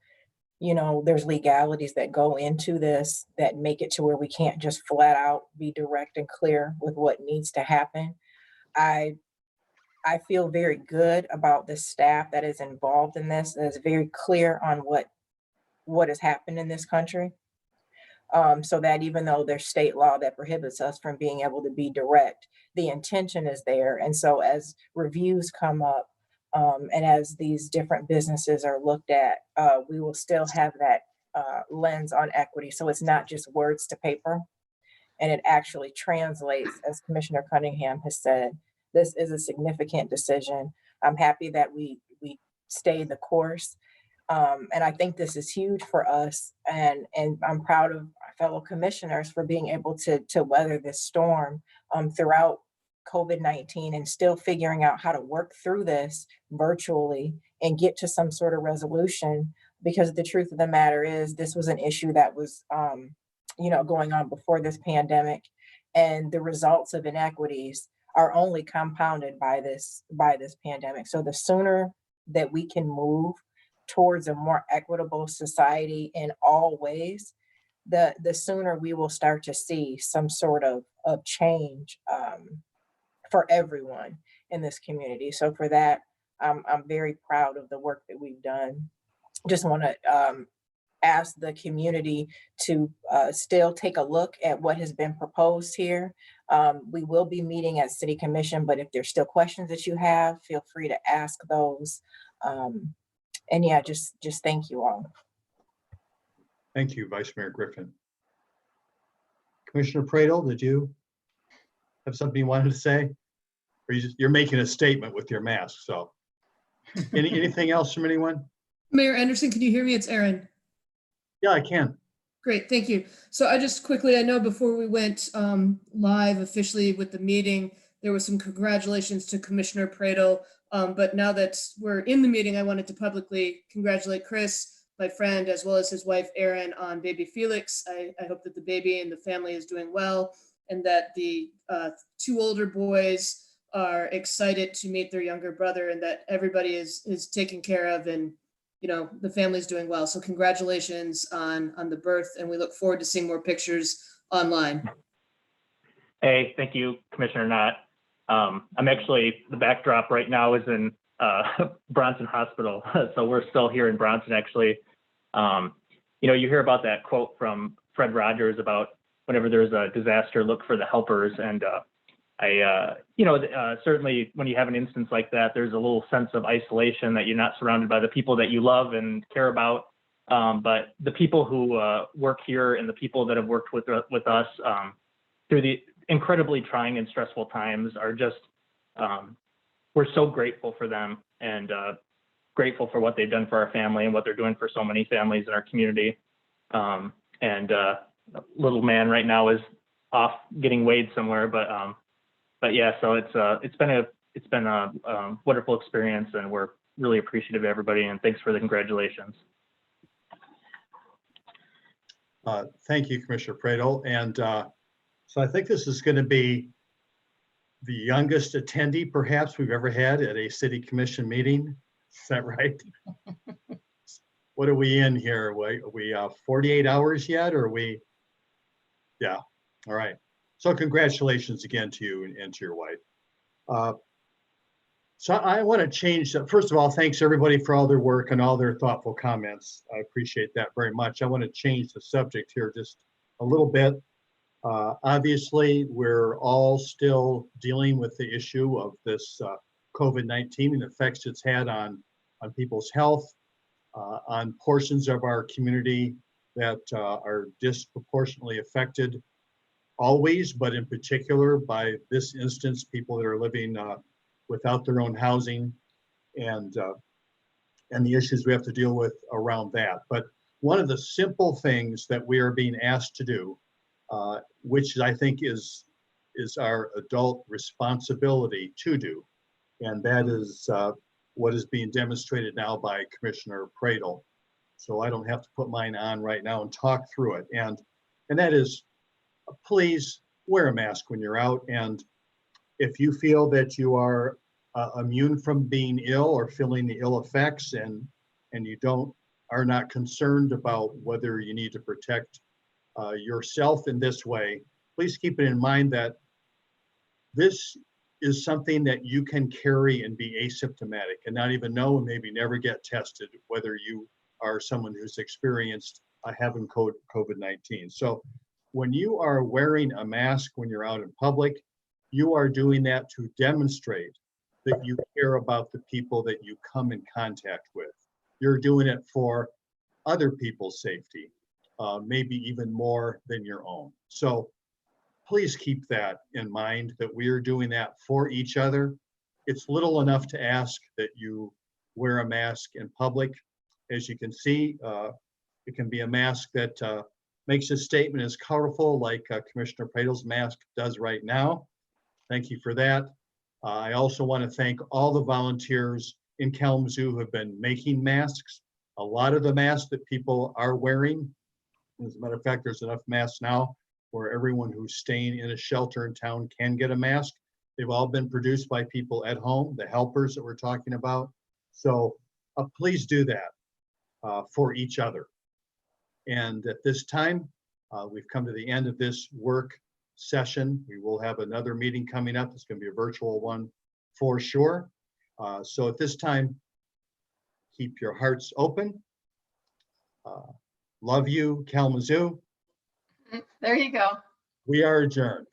there's legalities that go into this that make it to where we can't just flat out be direct and clear with what needs to happen. I feel very good about the staff that is involved in this, that is very clear on what has happened in this country. So that even though there's state law that prohibits us from being able to be direct, the intention is there. And so as reviews come up, and as these different businesses are looked at, we will still have that lens on equity. So it's not just words to paper, and it actually translates, as Commissioner Cunningham has said. This is a significant decision. I'm happy that we stayed the course. And I think this is huge for us. And I'm proud of our fellow commissioners for being able to weather this storm throughout COVID-19 and still figuring out how to work through this virtually and get to some sort of resolution. Because the truth of the matter is this was an issue that was going on before this pandemic, and the results of inequities are only compounded by this pandemic. So the sooner that we can move towards a more equitable society in all ways, the sooner we will start to see some sort of change for everyone in this community. So for that, I'm very proud of the work that we've done. Just want to ask the community to still take a look at what has been proposed here. We will be meeting at City Commission, but if there's still questions that you have, feel free to ask those. And yeah, just thank you all.
Thank you, Vice Mayor Griffin. Commissioner Pradel, did you have something you wanted to say? Or you're making a statement with your mask, so. Anything else from anyone?
Mayor Anderson, can you hear me? It's Erin.
Yeah, I can.
Great, thank you. So I just quickly, I know before we went live officially with the meeting, there was some congratulations to Commissioner Pradel. But now that we're in the meeting, I wanted to publicly congratulate Chris, my friend, as well as his wife, Erin, on baby Felix. I hope that the baby and the family is doing well, and that the two older boys are excited to meet their younger brother, and that everybody is taken care of, and the family's doing well. So congratulations on the birth, and we look forward to seeing more pictures online.
Hey, thank you, Commissioner Knott. I'm actually, the backdrop right now is in Bronson Hospital. So we're still here in Bronson, actually. You hear about that quote from Fred Rogers about whenever there's a disaster, look for the helpers. And certainly when you have an instance like that, there's a little sense of isolation that you're not surrounded by the people that you love and care about. But the people who work here and the people that have worked with us through the incredibly trying and stressful times are just, we're so grateful for them, and grateful for what they've done for our family and what they're doing for so many families in our community. Little man right now is off getting weighed somewhere, but yeah, so it's been a wonderful experience, and we're really appreciative of everybody, and thanks for the congratulations.
Thank you, Commissioner Pradel. And so I think this is going to be the youngest attendee perhaps we've ever had at a city commission meeting. Is that right? What are we in here? Are we 48 hours yet, or are we? Yeah, all right. So congratulations again to you and to your wife. So I want to change, first of all, thanks everybody for all their work and all their thoughtful comments. I appreciate that very much. I want to change the subject here just a little bit. Obviously, we're all still dealing with the issue of this COVID-19 and the effects it's had on people's health, on portions of our community that are disproportionately affected always, but in particular by this instance, people that are living without their own housing, and the issues we have to deal with around that. But one of the simple things that we are being asked to do which I think is our adult responsibility to do. And that is what is being demonstrated now by Commissioner Pradel. So I don't have to put mine on right now and talk through it. And that is, please wear a mask when you're out. And if you feel that you are immune from being ill or feeling the ill effects, and you are not concerned about whether you need to protect yourself in this way, please keep it in mind that this is something that you can carry and be asymptomatic and not even know, and maybe never get tested, whether you are someone who's experienced having COVID-19. So when you are wearing a mask when you're out in public, you are doing that to demonstrate that you care about the people that you come in contact with. You're doing it for other people's safety, maybe even more than your own. So please keep that in mind, that we are doing that for each other. It's little enough to ask that you wear a mask in public. As you can see, it can be a mask that makes a statement as colorful like Commissioner Pradel's mask does right now. Thank you for that. I also want to thank all the volunteers in Kalamazoo who have been making masks. A lot of the masks that people are wearing, as a matter of fact, there's enough masks now where everyone who's staying in a shelter in town can get a mask. They've all been produced by people at home, the helpers that we're talking about. So please do that for each other. And at this time, we've come to the end of this work session. We will have another meeting coming up. It's going to be a virtual one for sure. So at this time, keep your hearts open. Love you, Kalamazoo.
There you go.
We are adjourned.